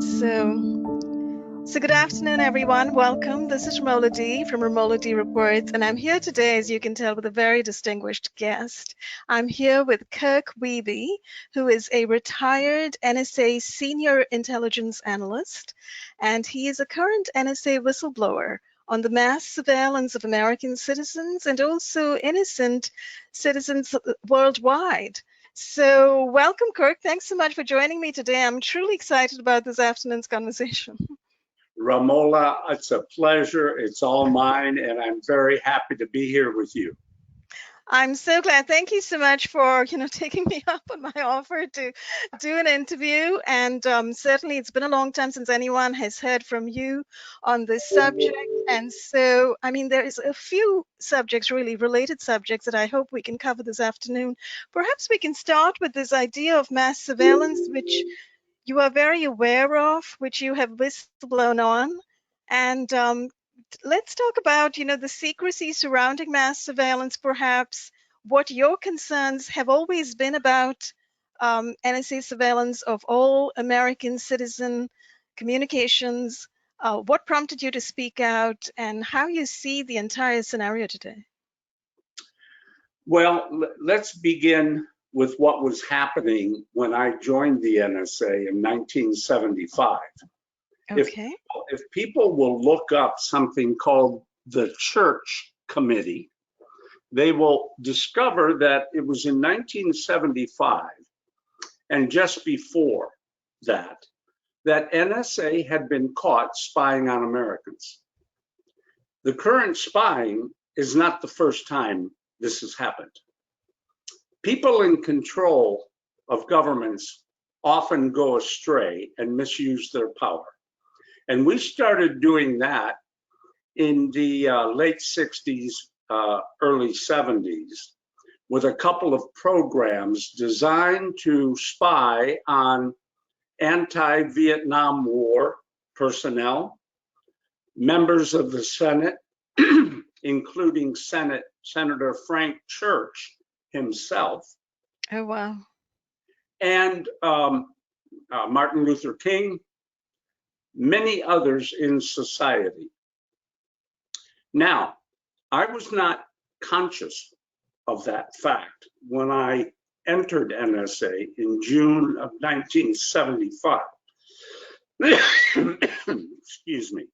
So good afternoon, everyone. Welcome. This is Romola D from Romola D Reports, and I'm here today, as you can tell, with a very distinguished guest. I'm here with Kirk Wiebe, who is a retired NSA senior intelligence analyst, and he is a current NSA whistleblower on the mass surveillance of American citizens and also innocent citizens worldwide. So welcome, Kirk. Thanks so much for joining me today. I'm truly excited about this afternoon's conversation. Romola, it's a pleasure. It's all mine, and I'm very happy to be here with you. I'm so glad. Thank you so much for, taking me up on my offer to do an interview. And certainly it's been a long time since anyone has heard from you on this subject. And so, there is a few subjects, really related subjects, that I hope we can cover this afternoon. Perhaps we can start with this idea of mass surveillance, which you are very aware of, which you have whistleblown on. And let's talk about, the secrecy surrounding mass surveillance, perhaps, what your concerns have always been about NSA surveillance of all American citizen communications, what prompted you to speak out, and how you see the entire scenario today. Well, let's begin with what was happening when I joined the NSA in 1975. Okay. If people will look up something called the Church Committee, they will discover that it was in 1975 and just before that NSA had been caught spying on Americans. The current spying is not the first time this has happened. People in control of governments often go astray and misuse their power. And we started doing that in the late 60s, early 70s, with a couple of programs designed to spy on anti-Vietnam War personnel, members of the Senate, including Senator Frank Church himself. Oh, wow. And Martin Luther King, many others in society. Now, I was not conscious of that fact when I entered NSA in June of 1975. Excuse me.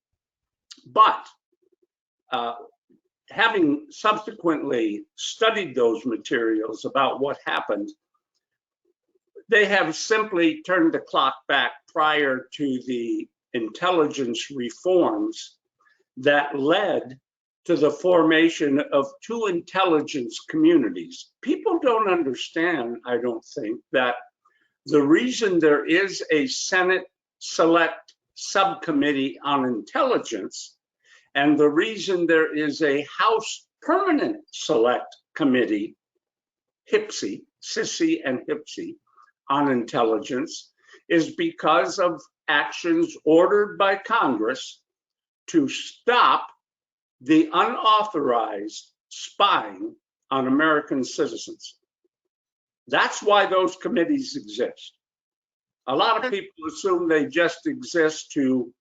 But having subsequently studied those materials about what happened, they have simply turned the clock back prior to the intelligence reforms that led to the formation of two intelligence communities. People don't understand, I don't think, that the reason there is a Senate Select Subcommittee on Intelligence and the reason there is a House Permanent Select Committee, HPSI, SISI and HPSI, on intelligence is because of actions ordered by Congress to stop the unauthorized spying on American citizens. That's why those committees exist. A lot of people assume they just exist to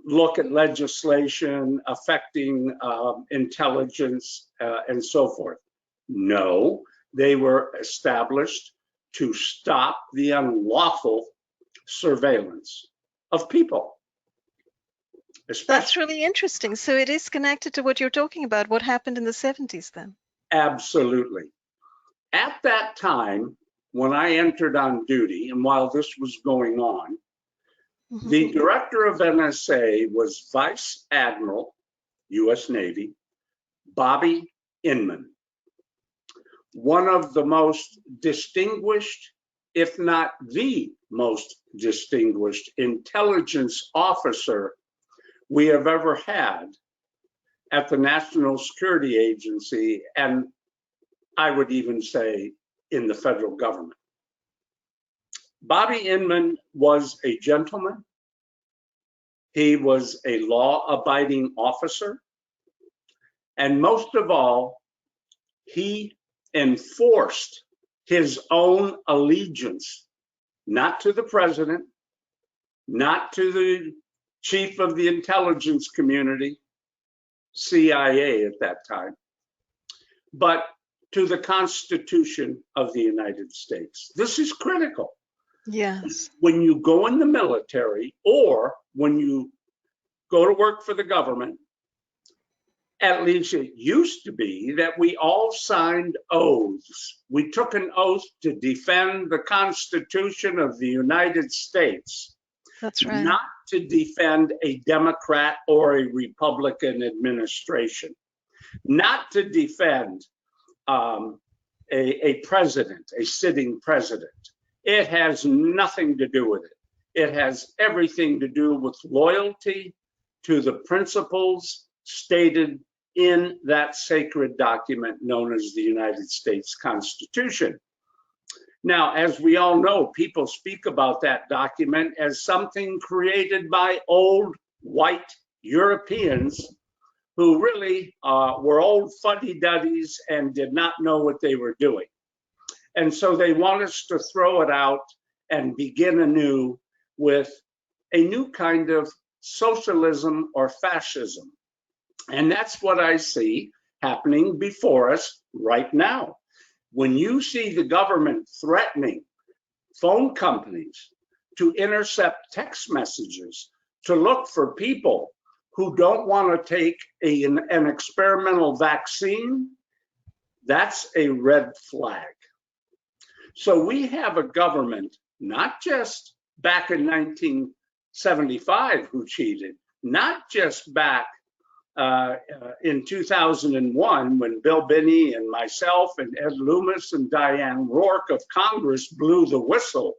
look at legislation affecting intelligence and so forth. No, they were established to stop the unlawful surveillance of people. That's really interesting. So it is connected to what you're talking about, what happened in the 70s then. Absolutely. At that time, when I entered on duty, and while this was going on, the director of NSA was Vice Admiral, U.S. Navy, Bobby Inman, one of the most distinguished, if not the most distinguished intelligence officer we have ever had at the National Security Agency, and I would even say in the federal government. Bobby Inman was a gentleman. He was a law-abiding officer. And most of all, he enforced his own allegiance, not to the president, not to the chief of the intelligence community, CIA at that time, but to the Constitution of the United States. This is critical. Yes. When you go in the military or when you go to work for the government, at least it used to be that we all signed oaths. We took an oath to defend the Constitution of the United States. That's right. Not to defend a Democrat or a Republican administration, not to defend a president, a sitting president. It has nothing to do with it. It has everything to do with loyalty to the principles stated in that sacred document known as the United States Constitution. Now, as we all know, people speak about that document as something created by old white Europeans who really were old fuddy-duddies and did not know what they were doing. And so they want us to throw it out and begin anew with a new kind of socialism or fascism. And that's what I see happening before us right now. When you see the government threatening phone companies to intercept text messages, to look for people who don't want to take an experimental vaccine, that's a red flag. So we have a government, not just back in 1975 who cheated, not just back in 2001 when Bill Binney and myself and Ed Loomis and Diane Rourke of Congress blew the whistle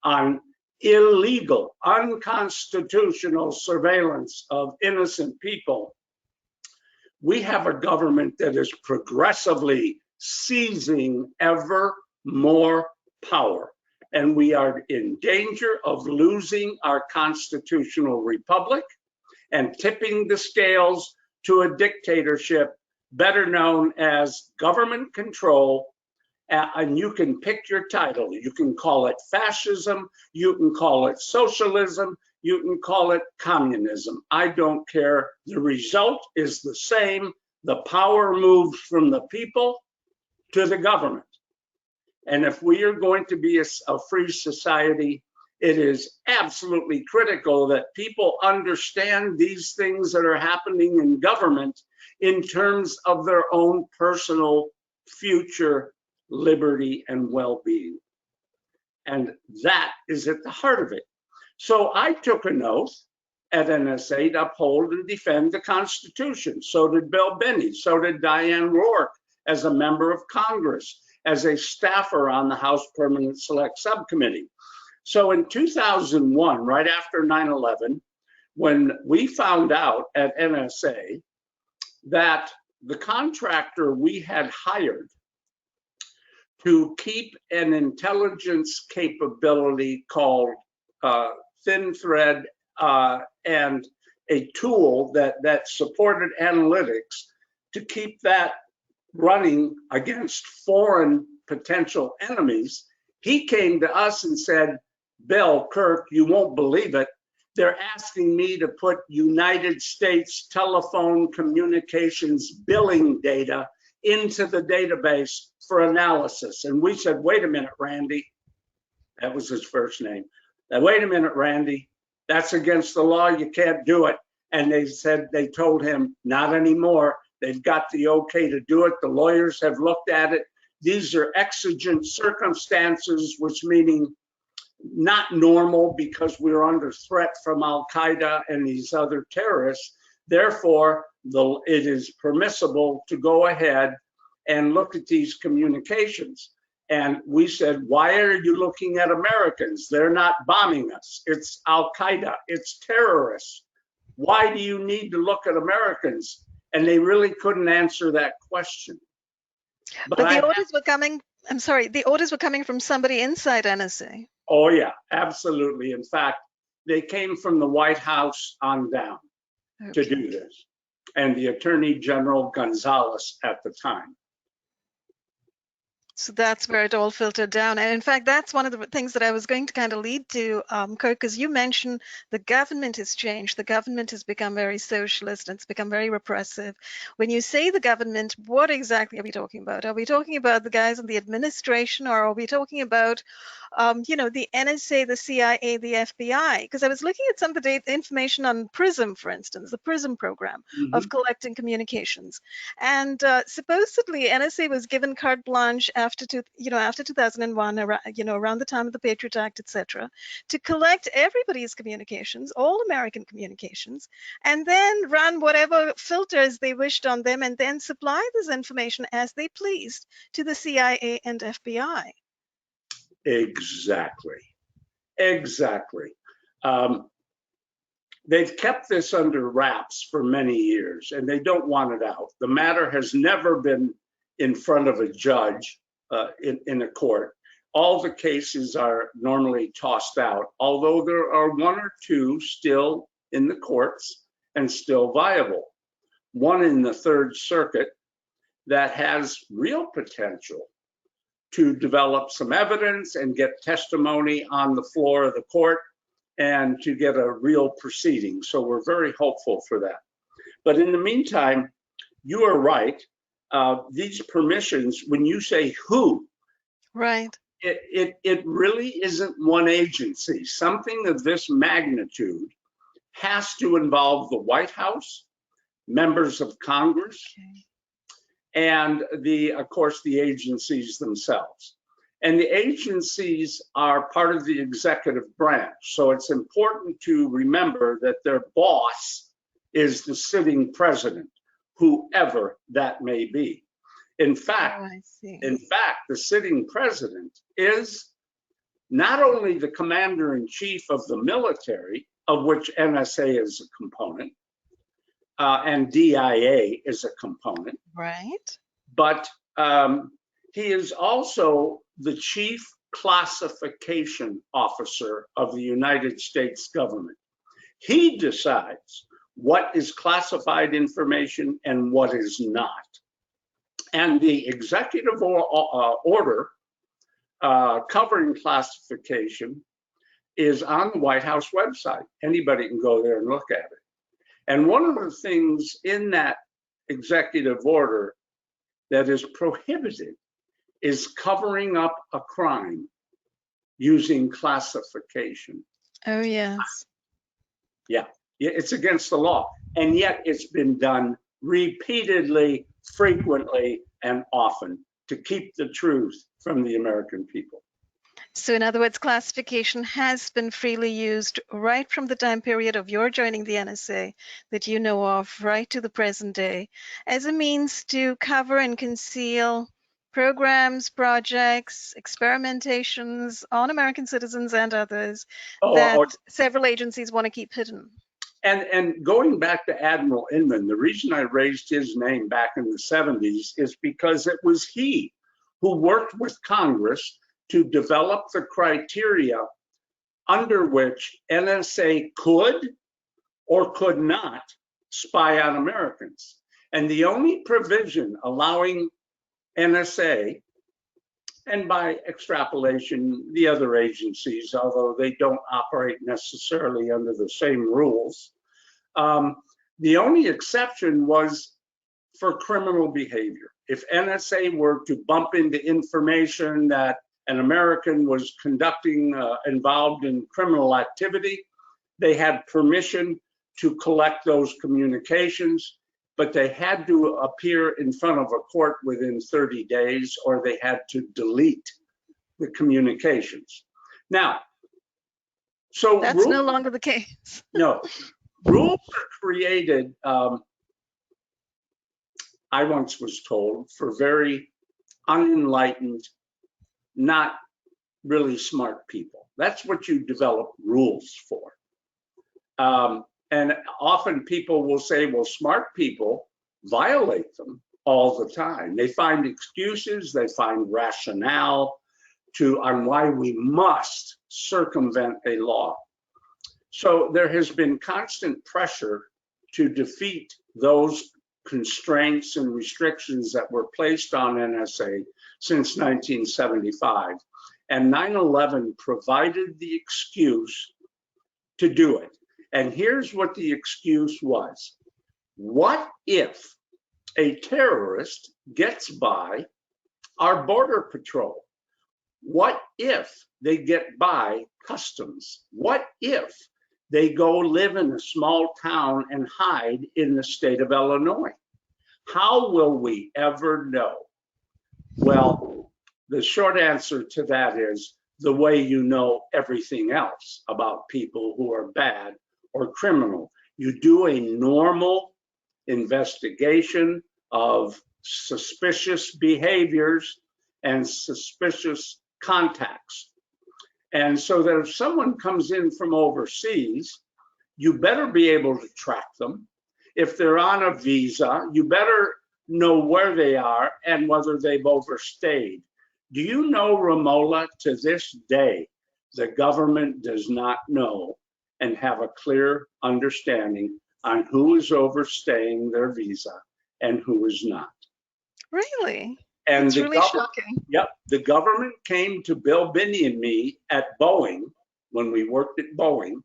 on illegal, unconstitutional surveillance of innocent people. We have a government that is progressively seizing ever more power, and we are in danger of losing our constitutional republic and tipping the scales to a dictatorship better known as government control. And you can pick your title. You can call it fascism, you can call it socialism, you can call it communism. I don't care. The result is the same. The power moves from the people to the government. And if we are going to be a free society, it is absolutely critical that people understand these things that are happening in government in terms of their own personal future liberty and well-being. And that is at the heart of it. So I took an oath at NSA to uphold and defend the Constitution. So did Bill Binney. So did Diane Rourke as a member of Congress, as a staffer on the House Permanent Select Subcommittee. So in 2001, right after 9/11, when we found out at NSA that the contractor we had hired to keep an intelligence capability called Thin Thread and a tool that supported analytics to keep that running against foreign potential enemies, he came to us and said, Bill, Kirk, you won't believe it. They're asking me to put United States telephone communications billing data into the database for analysis. And we said, wait a minute, Randy. That was his first name. Wait a minute, Randy. That's against the law. You can't do it. And they told him, not anymore. They've got the okay to do it. The lawyers have looked at it. These are exigent circumstances, which meaning not normal because we're under threat from Al-Qaeda and these other terrorists. Therefore, it is permissible to go ahead and look at these communications. And we said, why are you looking at Americans? They're not bombing us. It's Al-Qaeda. It's terrorists. Why do you need to look at Americans? And they really couldn't answer that question. But the orders were coming, I'm sorry, the orders were coming from somebody inside NSA. Oh, yeah, absolutely. In fact, they came from the White House on down to do this, and the Attorney General Gonzalez at the time. So that's where it all filtered down. And in fact, that's one of the things that I was going to kind of lead to, Kirk, because you mentioned the government has changed. The government has become very socialist and it's become very repressive. When you say the government, what exactly are we talking about? Are we talking about the guys in the administration, or are we talking about, the NSA, the CIA, the FBI? Because I was looking at some of the information on PRISM, for instance, the PRISM program of collecting communications. And supposedly NSA was given carte blanche after 2001, around the time of the Patriot Act, etc., to collect everybody's communications, all American communications, and then run whatever filters they wished on them, and then supply this information as they pleased to the CIA and FBI. Exactly. They've kept this under wraps for many years, and they don't want it out. The matter has never been in front of a judge in a court. All the cases are normally tossed out, although there are one or two still in the courts and still viable. One in the Third Circuit that has real potential to develop some evidence and get testimony on the floor of the court and to get a real proceeding. So we're very hopeful for that. But in the meantime, you are right. These permissions, when you say who, right, it really isn't one agency. Something of this magnitude has to involve the White House, members of Congress, and of course, the agencies themselves. And the agencies are part of the executive branch. So it's important to remember that their boss is the sitting president, whoever that may be. In fact, the sitting president is not only the commander-in-chief of the military, of which NSA is a component, and DIA is a component, right? But he is also the chief classification officer of the United States government. He decides what is classified information and what is not. And the executive order covering classification is on the White House website. Anybody can go there and look at it. And one of the things in that executive order that is prohibited is covering up a crime using classification. Oh, yes. Yeah, it's against the law. And yet it's been done repeatedly, frequently, and often to keep the truth from the American people. So in other words, classification has been freely used right from the time period of your joining the NSA that you know of, right to the present day, as a means to cover and conceal programs, projects, experimentations on American citizens and others that several agencies want to keep hidden. And going back to Admiral Inman, the reason I raised his name back in the 70s is because it was he who worked with Congress to develop the criteria under which NSA could or could not spy on Americans. And the only provision allowing NSA, and by extrapolation, the other agencies, although they don't operate necessarily under the same rules, the only exception was for criminal behavior. If NSA were to bump into information that an American was involved in criminal activity, they had permission to collect those communications, but they had to appear in front of a court within 30 days, or they had to delete the communications. Now, so that's no longer the case. No, rules are created, I once was told, for very unenlightened, not really smart people. That's what you develop rules for. And often people will say, well, smart people violate them all the time. They find excuses, they find rationale on why we must circumvent a law. So there has been constant pressure to defeat those constraints and restrictions that were placed on NSA since 1975. And 9/11 provided the excuse to do it. And here's what the excuse was. What if a terrorist gets by our border patrol? What if they get by customs? What if they go live in a small town and hide in the state of Illinois? How will we ever know? Well, the short answer to that is the way you know everything else about people who are bad or criminal. You do a normal investigation of suspicious behaviors and suspicious contacts. And so that if someone comes in from overseas, you better be able to track them. If they're on a visa, you better know where they are and whether they've overstayed. Do you know, Romola, to this day, the government does not know and have a clear understanding on who is overstaying their visa and who is not. Really? And it's really shocking. Yep, the government came to Bill Binney and me at Boeing when we worked at Boeing,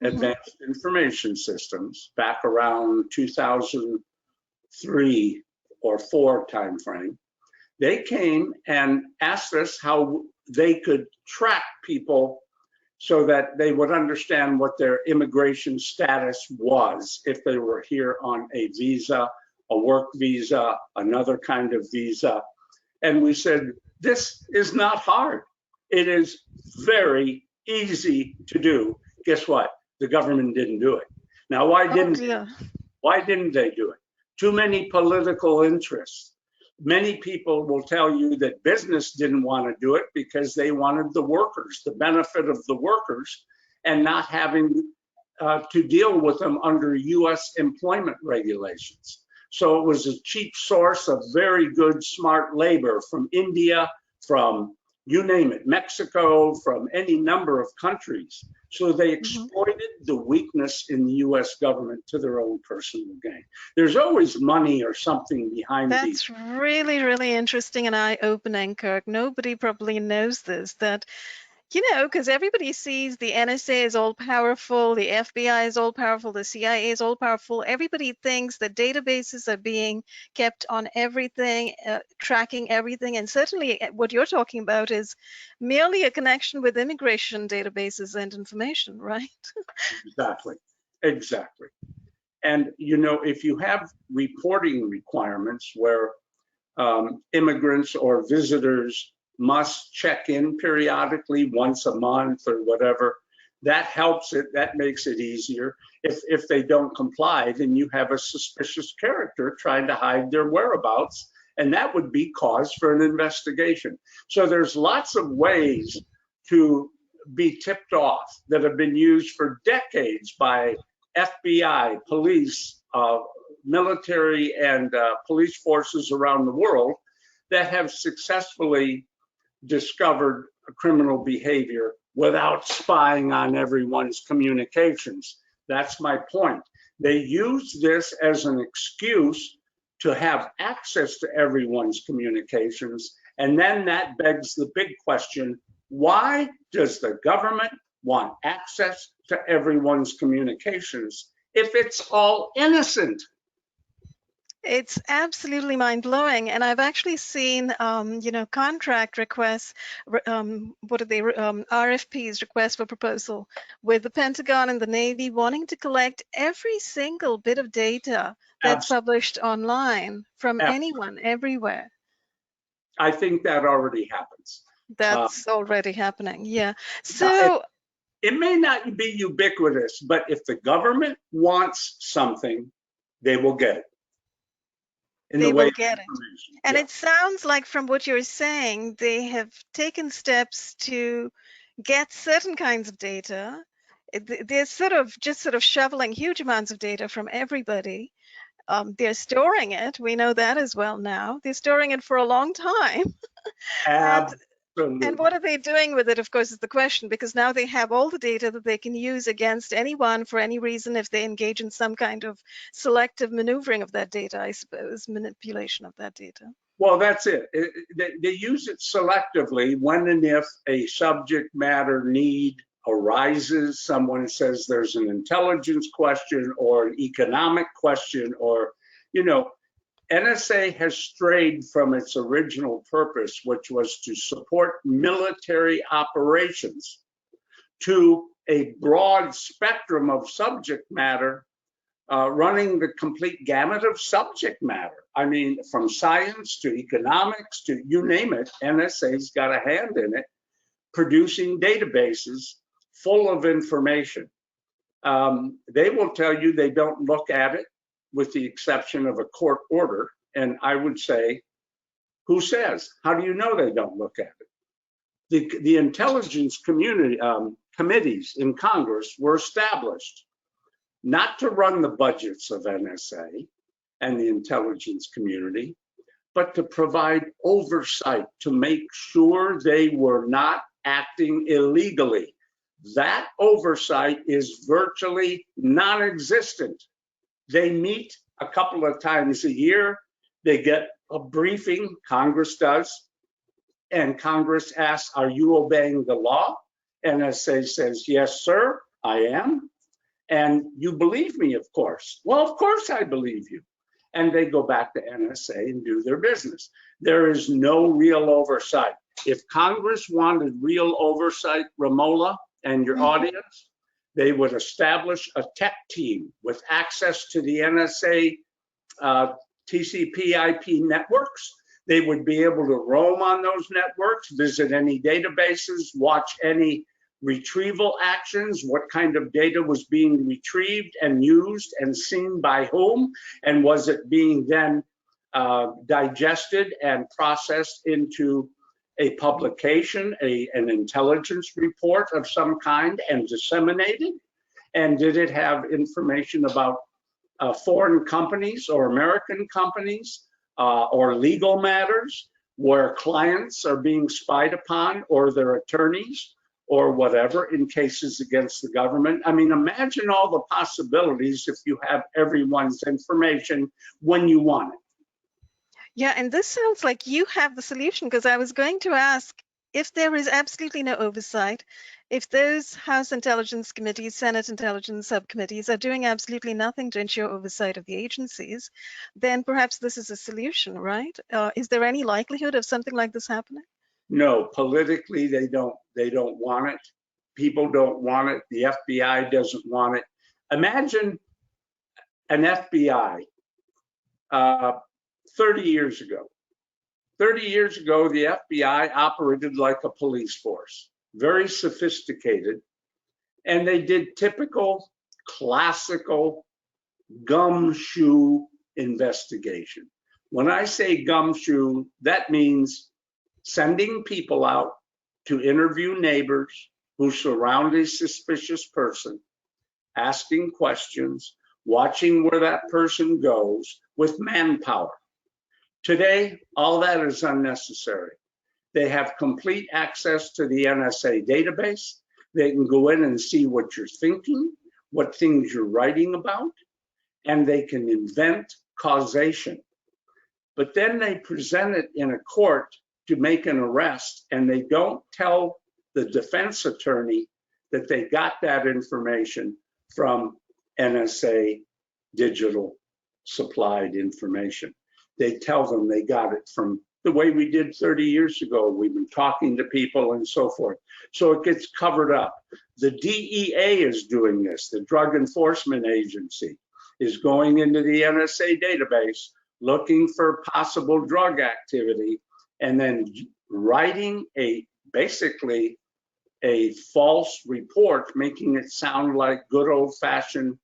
Advanced Information Systems, back around 2003 or 4 timeframe. They came and asked us how they could track people so that they would understand what their immigration status was if they were here on a visa, a work visa, another kind of visa. And we said, this is not hard. It is very easy to do. Guess what? The government didn't do it. Now, why didn't they do it? Too many political interests. Many people will tell you that business didn't want to do it because they wanted the workers, the benefit of the workers, and not having to deal with them under US employment regulations. So it was a cheap source of very good, smart labor from India, from you name it, Mexico, from any number of countries. So they exploited the weakness in the US government to their own personal gain. There's always money or something behind these. That's really, really interesting and eye-opening, Kirk. Nobody probably knows this, that, you know, because everybody sees the NSA is all-powerful, the FBI is all-powerful, the CIA is all-powerful. Everybody thinks that databases are being kept on everything, tracking everything. And certainly what you're talking about is merely a connection with immigration databases and information, right? Exactly. And, you know, if you have reporting requirements where immigrants or visitors must check in periodically once a month or whatever, that helps it, that makes it easier. If they don't comply, then you have a suspicious character trying to hide their whereabouts, and that would be cause for an investigation. So there's lots of ways to be tipped off that have been used for decades by FBI, police, military, and police forces around the world that have successfully discovered criminal behavior without spying on everyone's communications. That's my point. They use this as an excuse to have access to everyone's communications. And then that begs the big question, why does the government want access to everyone's communications if it's all innocent? It's absolutely mind-blowing, and I've actually seen, you know, contract requests, RFPs, requests for proposal, with the Pentagon and the Navy wanting to collect every single bit of data that's published online from anyone, everywhere. I think that already happens. That's already happening, yeah. So it may not be ubiquitous, but if the government wants something, they will get it. They will get it. And it sounds like from what you're saying, they have taken steps to get certain kinds of data. They're sort of shoveling huge amounts of data from everybody. They're storing it. We know that as well now. They're storing it for a long time. And what are they doing with it, of course, is the question, because now they have all the data that they can use against anyone for any reason if they engage in some kind of selective maneuvering of that data, I suppose, manipulation of that data. Well, that's it. They use it selectively when and if a subject matter need arises. Someone says there's an intelligence question or an economic question, or, you know, NSA has strayed from its original purpose, which was to support military operations, to a broad spectrum of subject matter, running the complete gamut of subject matter. I mean, from science to economics to you name it, NSA's got a hand in it, producing databases full of information. They will tell you they don't look at it, with the exception of a court order. And I would say, who says? How do you know they don't look at it? The intelligence community committees in Congress were established not to run the budgets of NSA and the intelligence community, but to provide oversight, to make sure they were not acting illegally. That oversight is virtually non-existent. They meet a couple of times a year. They get a briefing, Congress does, and Congress asks, are you obeying the law? NSA says, yes, sir, I am. And you believe me, of course. Well, of course I believe you. And they go back to NSA and do their business. There is no real oversight. If Congress wanted real oversight, Romola and your audience, they would establish a tech team with access to the NSA TCP/IP networks. They would be able to roam on those networks, visit any databases, watch any retrieval actions, what kind of data was being retrieved and used and seen by whom, and was it being then digested and processed into a publication, an intelligence report of some kind, and disseminated? And did it have information about foreign companies or American companies or legal matters where clients are being spied upon, or their attorneys, or whatever, in cases against the government? I mean, imagine all the possibilities if you have everyone's information when you want it. Yeah, and this sounds like you have the solution, because I was going to ask, if there is absolutely no oversight, if those House Intelligence Committees, Senate Intelligence Subcommittees are doing absolutely nothing to ensure oversight of the agencies, then perhaps this is a solution, right? Is there any likelihood of something like this happening? No, politically, they don't want it. People don't want it. The FBI doesn't want it. Imagine an FBI 30 years ago. 30 years ago, the FBI operated like a police force, very sophisticated, and they did typical, classical gumshoe investigation. When I say gumshoe, that means sending people out to interview neighbors who surround a suspicious person, asking questions, watching where that person goes with manpower. Today, all that is unnecessary. They have complete access to the NSA database. They can go in and see what you're thinking, what things you're writing about, and they can invent causation. But then they present it in a court to make an arrest, and they don't tell the defense attorney that they got that information from NSA digital supplied information. They tell them they got it from the way we did 30 years ago. We've been talking to people and so forth. So it gets covered up. The DEA is doing this. The Drug Enforcement Agency is going into the NSA database looking for possible drug activity, and then writing basically a false report, making it sound like good old-fashioned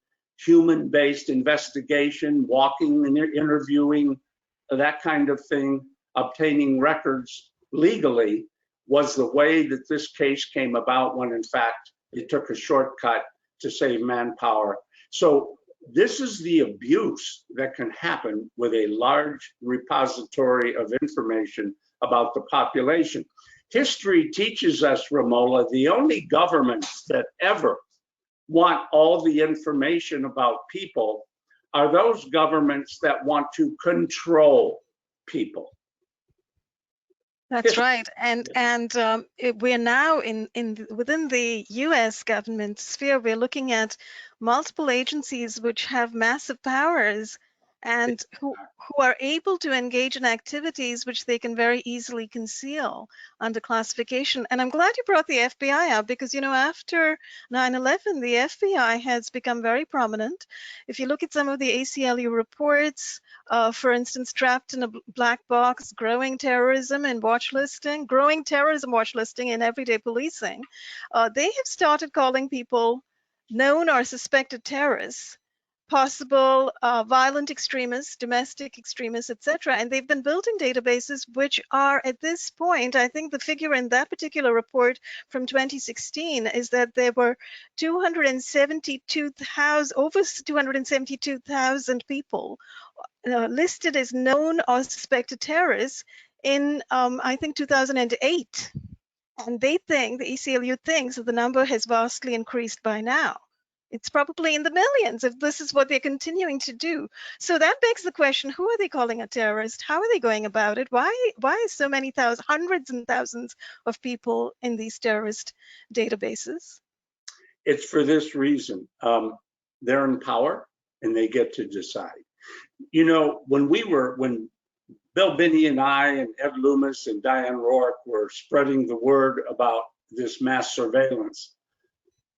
human-based investigation, walking and interviewing, that kind of thing, obtaining records legally, was the way that this case came about, when in fact it took a shortcut to save manpower. So this is the abuse that can happen with a large repository of information about the population. History teaches us, Romola, the only governments that ever want all the information about people are those governments that want to control people. That's right, we're now within the U.S. government sphere. We're looking at multiple agencies which have massive powers and who are able to engage in activities which they can very easily conceal under classification. And I'm glad you brought the FBI up because, you know, after 9/11, the FBI has become very prominent. If you look at some of the ACLU reports, for instance, trapped in a black box, growing terrorism watchlisting in everyday policing, they have started calling people known or suspected terrorists, possible violent extremists, domestic extremists, etc. And they've been building databases which are, at this point, I think the figure in that particular report from 2016 is that there were over 272,000 people listed as known or suspected terrorists in, I think, 2008. And the ACLU thinks that the number has vastly increased by now. It's probably in the millions if this is what they're continuing to do. So that begs the question, who are they calling a terrorist? How are they going about it? Why is so many hundreds and thousands of people in these terrorist databases? It's for this reason. They're in power and they get to decide. You know, when Bill Binney and I and Ed Loomis and Diane Rourke were spreading the word about this mass surveillance,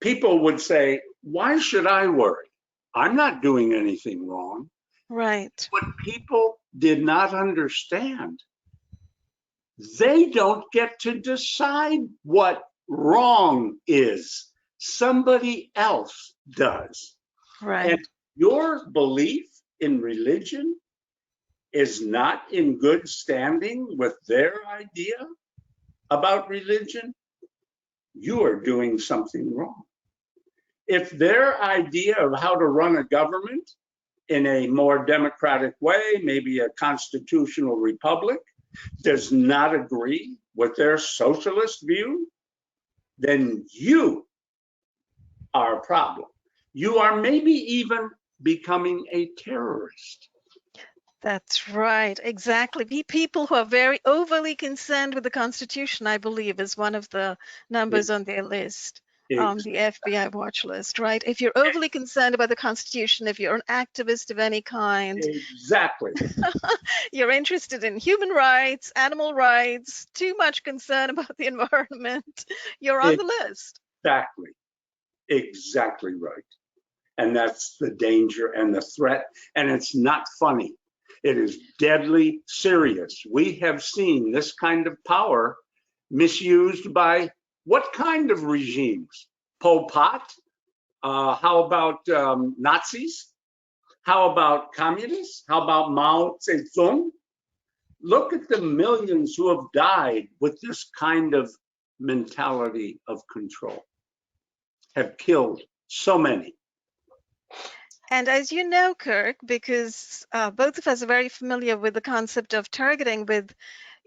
people would say, why should I worry? I'm not doing anything wrong. Right. What people did not understand, they don't get to decide what wrong is. Somebody else does. Right. And your belief in religion is not in good standing with their idea about religion, you are doing something wrong. If their idea of how to run a government in a more democratic way, maybe a constitutional republic, does not agree with their socialist view, then you are a problem. You are maybe even becoming a terrorist. That's right, exactly. People who are very overly concerned with the Constitution, I believe, is one of the numbers on their list, the FBI watch list, right? If you're overly concerned about the Constitution, if you're an activist of any kind, exactly, you're interested in human rights, animal rights, too much concern about the environment, you're on the list. Exactly right. And that's the danger and the threat. And it's not funny. It is deadly serious. We have seen this kind of power misused by what kind of regimes? Pol Pot? How about Nazis? How about communists? How about Mao Zedong? Look at the millions who have died with this kind of mentality of control, have killed so many. And as you know, Kirk, because both of us are very familiar with the concept of targeting with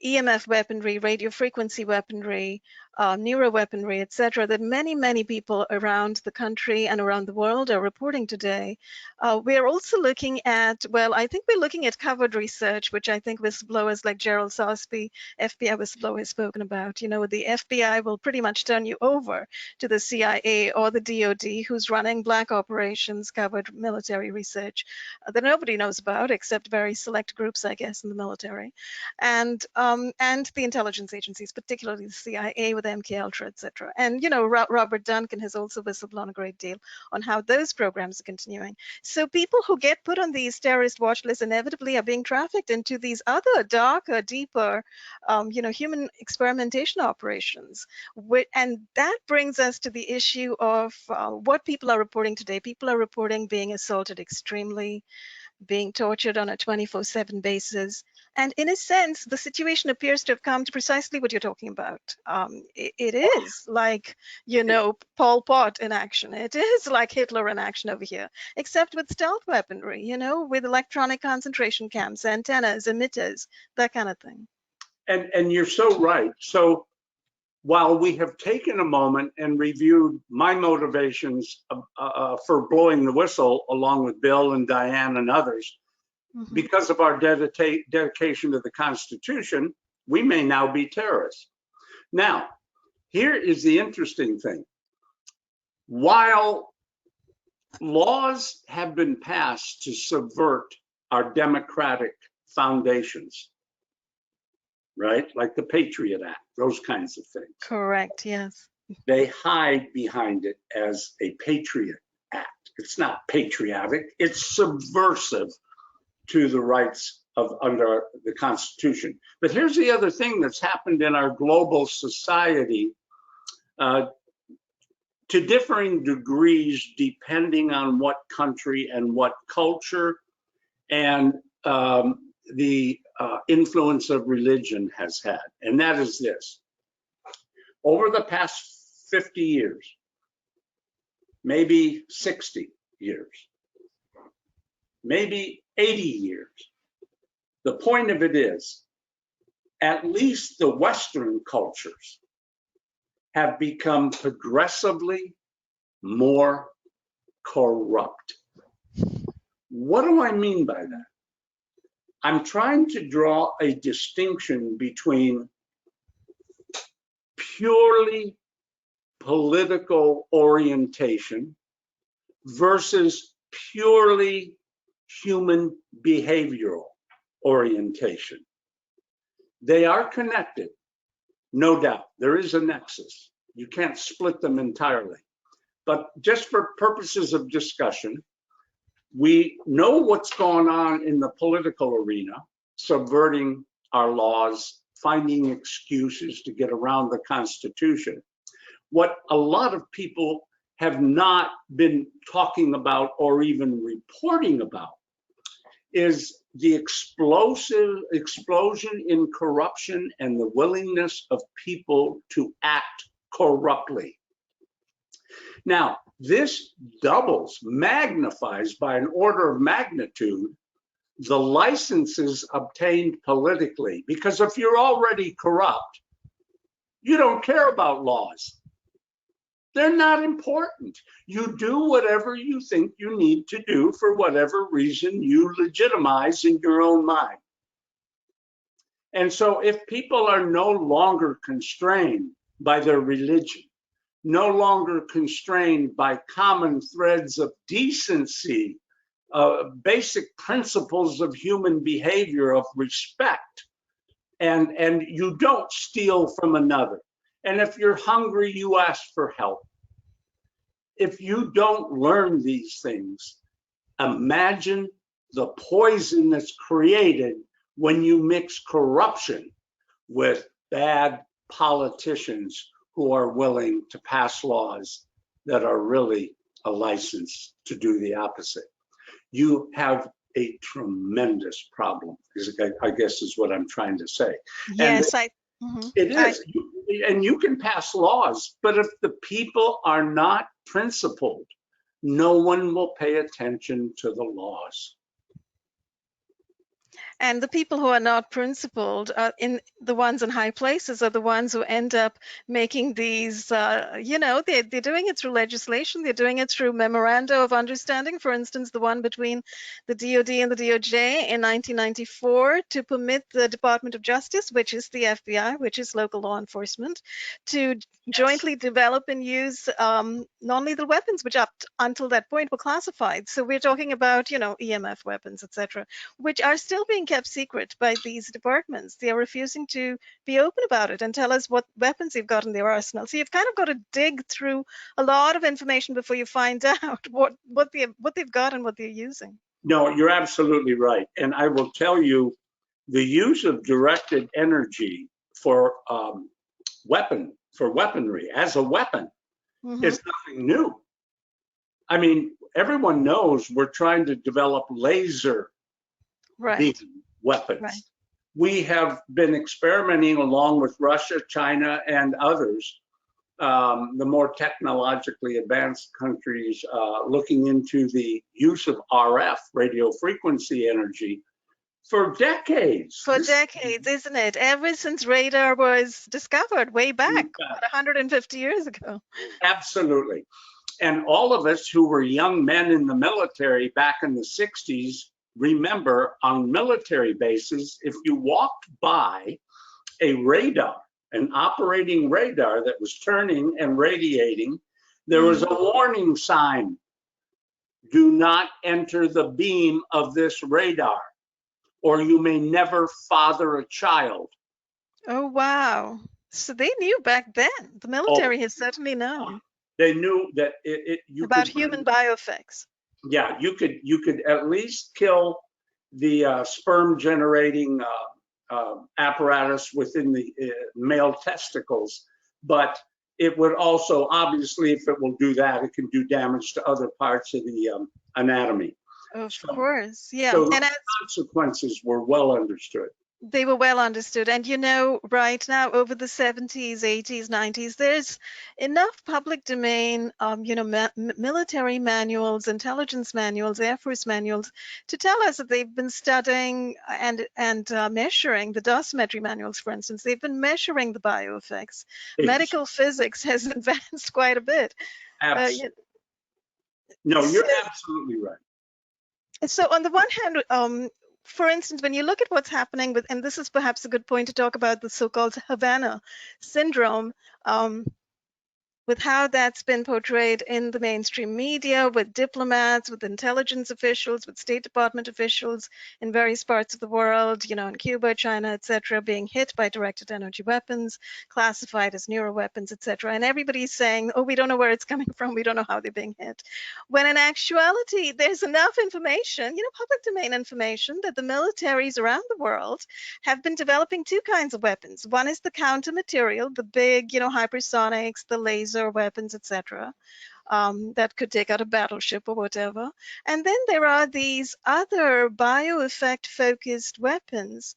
EMF weaponry, radio frequency weaponry, neuroweaponry, etc., that many people around the country and around the world are reporting today. We're also looking at, well, I think we're looking at covered research, which I think whistleblowers like Gerald Sosby, FBI whistleblower, has spoken about. You know, the FBI will pretty much turn you over to the CIA or the DOD, who's running black operations, covered military research that nobody knows about except very select groups, I guess, in the military. And the intelligence agencies, particularly the CIA with MKUltra, etc. And, you know, Robert Duncan has also whistleblown a great deal on how those programs are continuing. So people who get put on these terrorist watch lists inevitably are being trafficked into these other darker, deeper, you know, human experimentation operations. And that brings us to the issue of what people are reporting today. People are reporting being assaulted extremely, being tortured on a 24/7 basis. And in a sense, the situation appears to have come to precisely what you're talking about. It is like, you know, Pol Pot in action. It is like Hitler in action over here, except with stealth weaponry, you know, with electronic concentration camps, antennas, emitters, that kind of thing. And you're so right. So while we have taken a moment and reviewed my motivations for blowing the whistle, along with Bill and Diane and others, because of our dedication to the Constitution, We may now be terrorists. Now, here is the interesting thing. While laws have been passed to subvert our democratic foundations, right? Like the Patriot Act, those kinds of things. Correct, yes. They hide behind it as a Patriot Act. It's not patriotic, it's subversive to the rights of under the Constitution. But here's the other thing that's happened in our global society, to differing degrees depending on what country and what culture and the influence of religion has had. And that is this. Over the past 50 years, maybe 60 years, maybe 80 years, the point of it is, at least the Western cultures have become progressively more corrupt. What do I mean by that? I'm trying to draw a distinction between purely political orientation versus purely human behavioral orientation. They are connected, no doubt. There is a nexus. You can't split them entirely. But just for purposes of discussion, we know what's going on in the political arena, subverting our laws, finding excuses to get around the Constitution. What a lot of people have not been talking about or even reporting about is the explosion in corruption and the willingness of people to act corruptly. Now, this doubles, magnifies by an order of magnitude the licenses obtained politically, because if you're already corrupt, you don't care about laws. They're not important. You do whatever you think you need to do for whatever reason you legitimize in your own mind. And so if people are no longer constrained by their religion, no longer constrained by common threads of decency, basic principles of human behavior, of respect, and you don't steal from another. And if you're hungry, you ask for help. If you don't learn these things, imagine the poison that's created when you mix corruption with bad politicians who are willing to pass laws that are really a license to do the opposite. You have a tremendous problem, I guess is what I'm trying to say. Yes, it is. And you can pass laws, but if the people are not principled, no one will pay attention to the laws. And the people who are not principled, in the ones in high places, are the ones who end up making these, you know, they're doing it through legislation, they're doing it through memoranda of understanding. For instance, the one between the DOD and the DOJ in 1994 to permit the Department of Justice, which is the FBI, which is local law enforcement, to jointly develop and use non-lethal weapons, which up until that point were classified. So we're talking about, you know, EMF weapons, etc., which are still being kept secret by these departments. They are refusing to be open about it and tell us what weapons they've got in their arsenal. So you've kind of got to dig through a lot of information before you find out what they've got and what they're using. No, you're absolutely right. And I will tell you, the use of directed energy for weaponry as a weapon is nothing new. I mean, everyone knows we're trying to develop laser weapons. Right. We have been experimenting along with Russia, China, and others, the more technologically advanced countries, looking into the use of RF, radio frequency energy, for decades. For decades, isn't it? Ever since radar was discovered way back, about 150 years ago. Absolutely. And all of us who were young men in the military back in the 60s remember on military bases, if you walked by a radar, an operating radar that was turning and radiating. There was a warning sign. Do not enter the beam of this radar, or you may never father a child. Oh, wow. So they knew back then. The military has certainly known. They knew that you about could, human bioeffects. Yeah, you could at least kill the sperm generating apparatus within the male testicles, but it would also, obviously, if it will do that, it can do damage to other parts of the anatomy. Of course, yeah. So the and consequences were well understood. They were well understood. And right now, over the 70s, 80s, 90s, there's enough public domain, military manuals, intelligence manuals, Air Force manuals to tell us that they've been studying and measuring the dosimetry manuals, for instance. They've been measuring the bioeffects. Medical physics has advanced quite a bit. No, you're absolutely right. So on the one hand, for instance, when you look at what's happening with, and this is perhaps a good point to talk about the so-called Havana Syndrome, with how that's been portrayed in the mainstream media, with diplomats, with intelligence officials, with State Department officials in various parts of the world, in Cuba, China, etc., being hit by directed energy weapons, classified as neuroweapons, etc. And everybody's saying, oh, we don't know where it's coming from, we don't know how they're being hit. When in actuality, there's enough information, public domain information, that the militaries around the world have been developing two kinds of weapons. One is the counter material, the big, hypersonics, the laser weapons, etc., that could take out a battleship or whatever. And then there are these other bioeffect focused weapons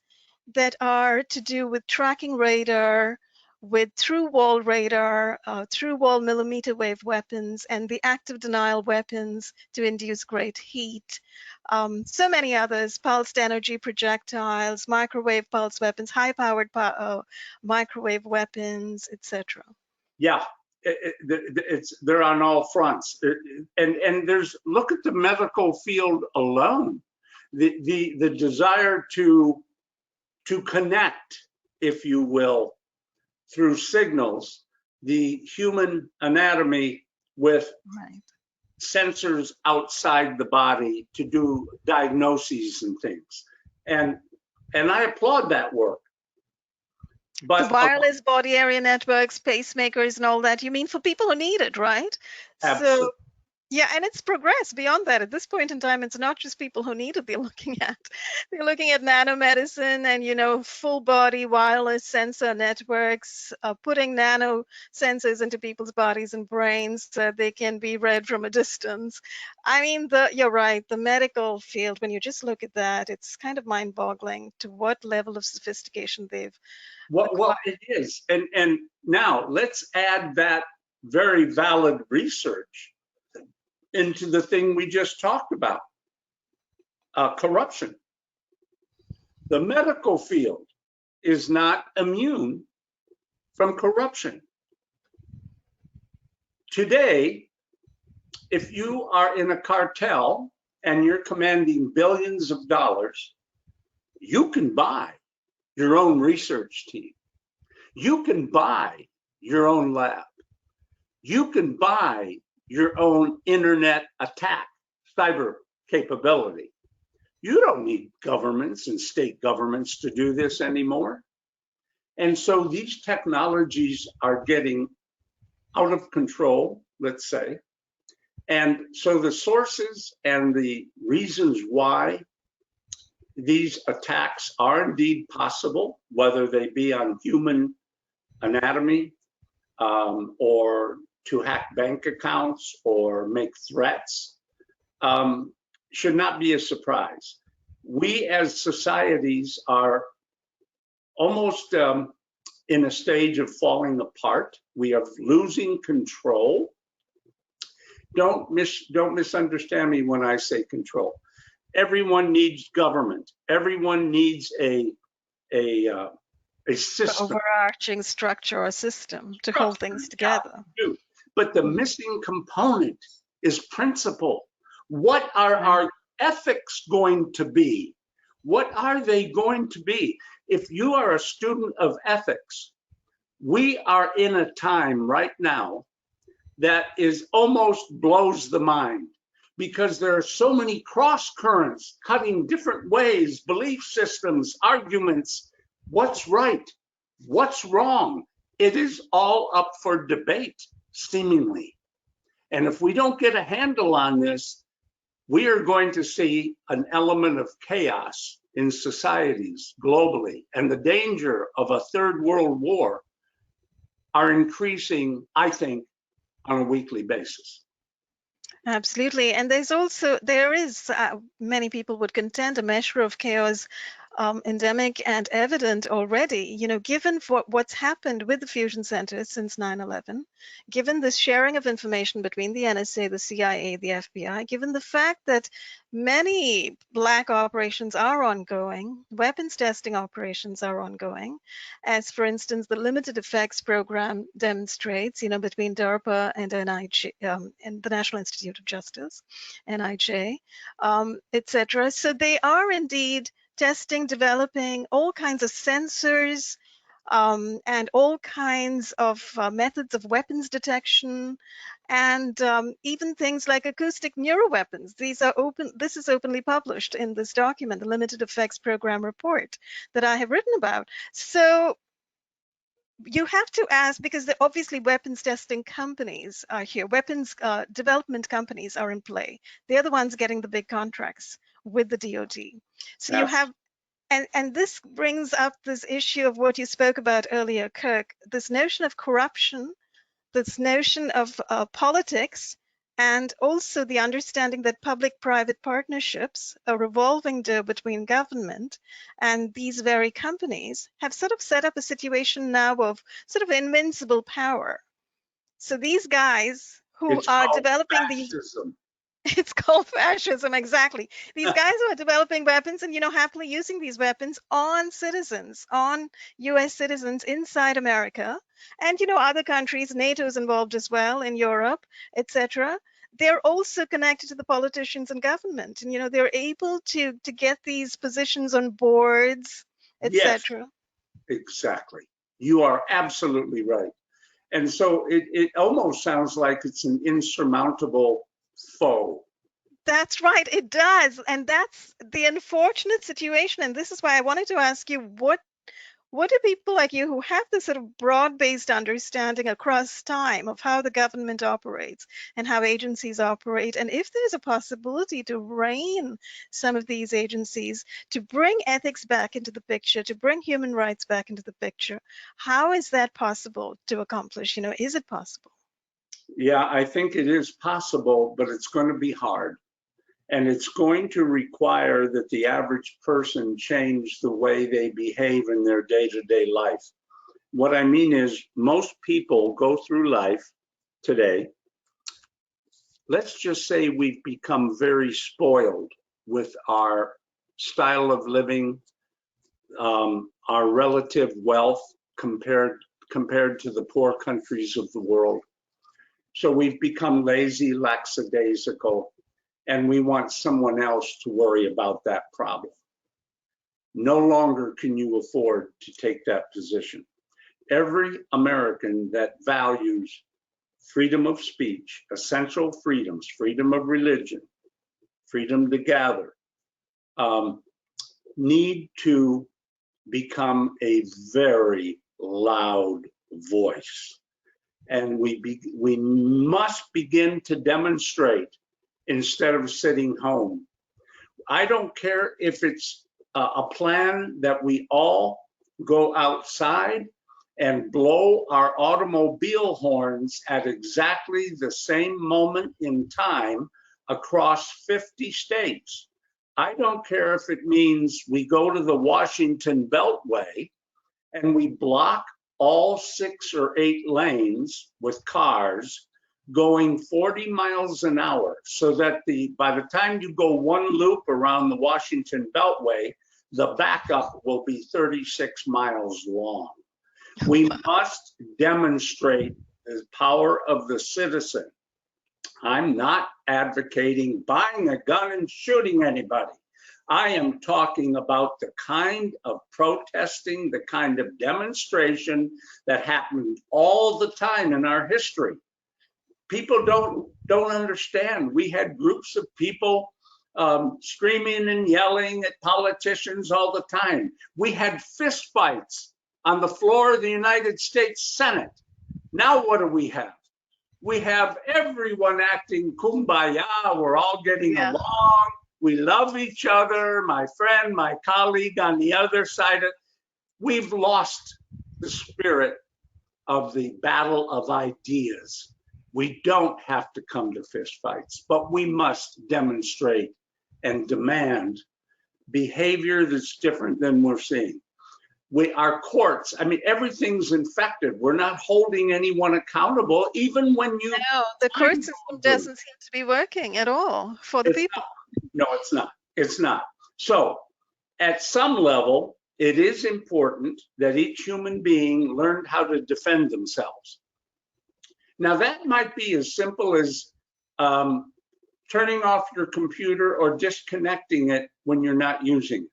that are to do with tracking radar, with through-wall radar, through-wall millimeter wave weapons, and the active denial weapons to induce great heat. So many others, pulsed energy projectiles, microwave pulse weapons, high-powered microwave weapons, etc. Yeah, they're on all fronts. And look at the medical field alone. The desire to connect, if you will, through signals, the human anatomy with sensors outside the body to do diagnoses and things. And I applaud that work. But the wireless body area networks, pacemakers, and all that, you mean for people who need it, right? Absolutely. So, yeah, and it's progressed beyond that. At this point in time, it's not just people who need it they're looking at. They're looking at nanomedicine and, full body wireless sensor networks, putting nano sensors into people's bodies and brains so they can be read from a distance. I mean, you're right, the medical field, when you just look at that, it's kind of mind-boggling to what level of sophistication they've Well, it is. And now let's add that very valid research into the thing we just talked about, corruption. The medical field is not immune from corruption. Today, if you are in a cartel and you're commanding billions of dollars, you can buy your own research team. You can buy your own lab. You can buy your own internet attack, cyber capability. You don't need governments and state governments to do this anymore. And so these technologies are getting out of control, let's say. And so the sources and the reasons why these attacks are indeed possible, whether they be on human anatomy or to hack bank accounts or make threats, should not be a surprise. We as societies are almost in a stage of falling apart. We are losing control. Don't misunderstand me when I say control. Everyone needs government. Everyone needs a system, overarching structure or system to hold things together. But the missing component is principle. What are our ethics going to be? What are they going to be? If you are a student of ethics, we are in a time right now that is almost blows the mind, because there are so many cross currents cutting different ways, belief systems, arguments. What's right? What's wrong? It is all up for debate, seemingly. And if we don't get a handle on this, we are going to see an element of chaos in societies globally. And the danger of a third world war are increasing, I think, on a weekly basis. Absolutely. And there is, many people would contend, a measure of chaos endemic and evident already, given what's happened with the fusion centers since 9/11, given the sharing of information between the NSA, the CIA, the FBI, given the fact that many black operations are ongoing, weapons testing operations are ongoing, as for instance, the limited effects program demonstrates, between DARPA and NIJ, and the National Institute of Justice, NIJ, etc. So they are indeed testing, developing all kinds of sensors and all kinds of methods of weapons detection, and even things like acoustic neuroweapons. This is openly published in this document, the Limited Effects Program report that I have written about. So you have to ask, because obviously weapons testing companies are here, weapons development companies are in play. They're the ones getting the big contracts with the DoD. So Yes. you have, and this brings up this issue of what you spoke about earlier, Kirk, this notion of corruption, this notion of politics, and also the understanding that public-private partnerships, a revolving door between government and these very companies, have sort of set up a situation now of sort of invincible power. So these guys who are developing fascism. It's called fascism, exactly. These guys who are developing weapons and, happily using these weapons on citizens, on US citizens inside America, and, other countries, NATO's involved as well, in Europe, etc. They're also connected to the politicians and government, and, they're able to get these positions on boards, etc. Yes, exactly. You are absolutely right. And so it almost sounds like it's an insurmountable foe. That's right, it does. And that's the unfortunate situation. And this is why I wanted to ask you, what do people like you who have this sort of broad-based understanding across time of how the government operates and how agencies operate, and if there's a possibility to rein some of these agencies, to bring ethics back into the picture, to bring human rights back into the picture, how is that possible to accomplish? Is it possible? Yeah, I think it is possible, but it's going to be hard. And it's going to require that the average person change the way they behave in their day-to-day life. What I mean is, most people go through life today. Let's just say we've become very spoiled with our style of living, our relative wealth compared to the poor countries of the world. So we've become lazy, lackadaisical, and we want someone else to worry about that problem. No longer can you afford to take that position. Every American that values freedom of speech, essential freedoms, freedom of religion, freedom to gather, need to become a very loud voice. And we must begin to demonstrate instead of sitting home. I don't care if it's a plan that we all go outside and blow our automobile horns at exactly the same moment in time across 50 states. I don't care if it means we go to the Washington Beltway and we block all 6 or 8 lanes with cars going 40 miles an hour, so that by the time you go one loop around the Washington Beltway, the backup will be 36 miles long. We must demonstrate the power of the citizen. I'm not advocating buying a gun and shooting anybody. I am talking about the kind of protesting, the kind of demonstration that happened all the time in our history. People don't understand. We had groups of people screaming and yelling at politicians all the time. We had fistfights on the floor of the United States Senate. Now what do we have? We have everyone acting kumbaya. We're all getting along. We love each other. My friend, my colleague on the other side. We've lost the spirit of the battle of ideas. We don't have to come to fistfights, but we must demonstrate and demand behavior that's different than we're seeing. Our courts, I mean, everything's infected. We're not holding anyone accountable, even when you. No, the court system doesn't seem to be working at all for the people. No, it's not. It's not. So, at some level, it is important that each human being learned how to defend themselves. Now, that might be as simple as turning off your computer or disconnecting it when you're not using it.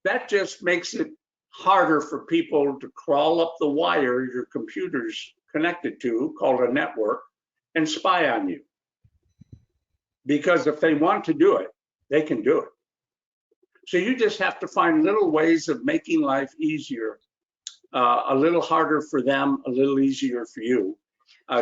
That just makes it harder for people to crawl up the wire your computer's connected to, called a network, and spy on you. Because if they want to do it, they can do it. So you just have to find little ways of making life easier, a little harder for them, a little easier for you,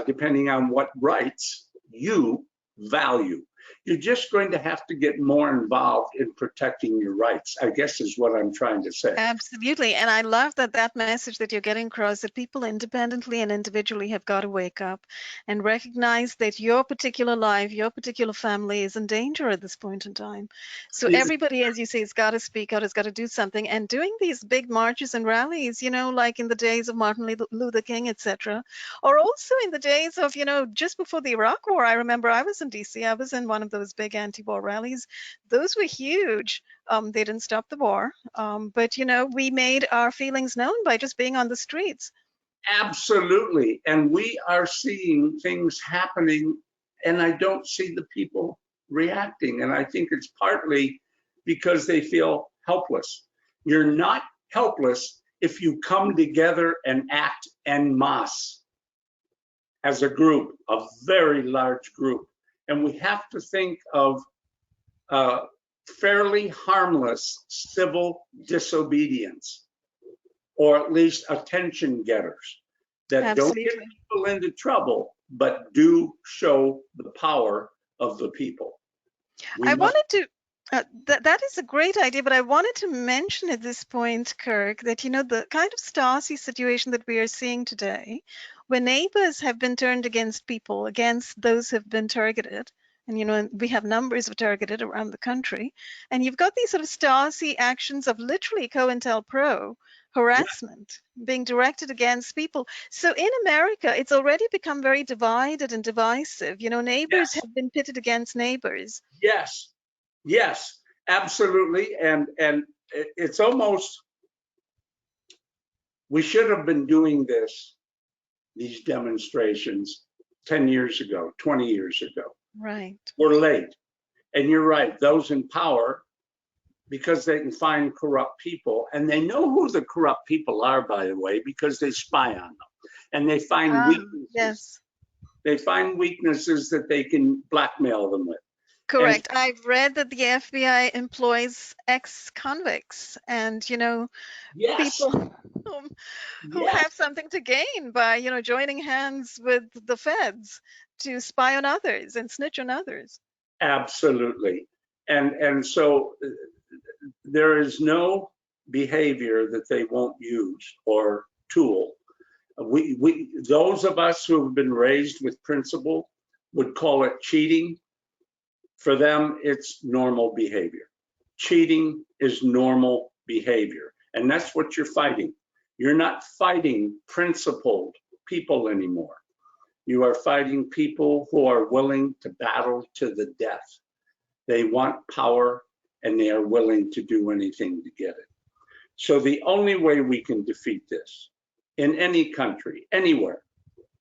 depending on what rights you value. You're just going to have to get more involved in protecting your rights, I guess is what I'm trying to say. Absolutely. And I love that message that you're getting across, that people independently and individually have got to wake up and recognize that your particular life, your particular family is in danger at this point in time. So everybody, as you say, has got to speak out, has got to do something. And doing these big marches and rallies, you know, like in the days of Martin Luther King, etc., or also in the days of, you know, just before the Iraq War. I remember I was in DC. I was in one of those big anti-war rallies. Those were huge. They didn't stop the war, but you know, we made our feelings known by just being on the streets. Absolutely, and we are seeing things happening, and I don't see the people reacting, and I think it's partly because they feel helpless. You're not helpless if you come together and act en masse as a group, a very large group. And we have to think of fairly harmless civil disobedience, or at least attention getters that don't get people into trouble, but do show the power of the people. I wanted to, that is a great idea, but I wanted to mention at this point, Kirk, that, you know, the kind of Stasi situation that we are seeing today, where neighbors have been turned against people, against those who have been targeted. And, you know, we have numbers of targeted around the country. And you've got these sort of Stasi actions of literally COINTELPRO harassment being directed against people. So in America, it's already become very divided and divisive. You know, neighbors have been pitted against neighbors. Yes, yes, absolutely. And it's almost, we should have been doing these demonstrations 10 years ago, 20 years ago. Right. We're late. And you're right, those in power, because they can find corrupt people, and they know who the corrupt people are, by the way, because they spy on them. And they find weaknesses. Yes. They find weaknesses that they can blackmail them with. Correct. And I've read that the FBI employs ex-convicts and, you know, people who have something to gain by, you know, joining hands with the feds to spy on others and snitch on others. Absolutely. And so there is no behavior that they won't use or tool. Those of us who have been raised with principle would call it cheating. For them, it's normal behavior. Cheating is normal behavior. And that's what you're fighting. You're not fighting principled people anymore. You are fighting people who are willing to battle to the death. They want power, and they are willing to do anything to get it. So the only way we can defeat this in any country, anywhere,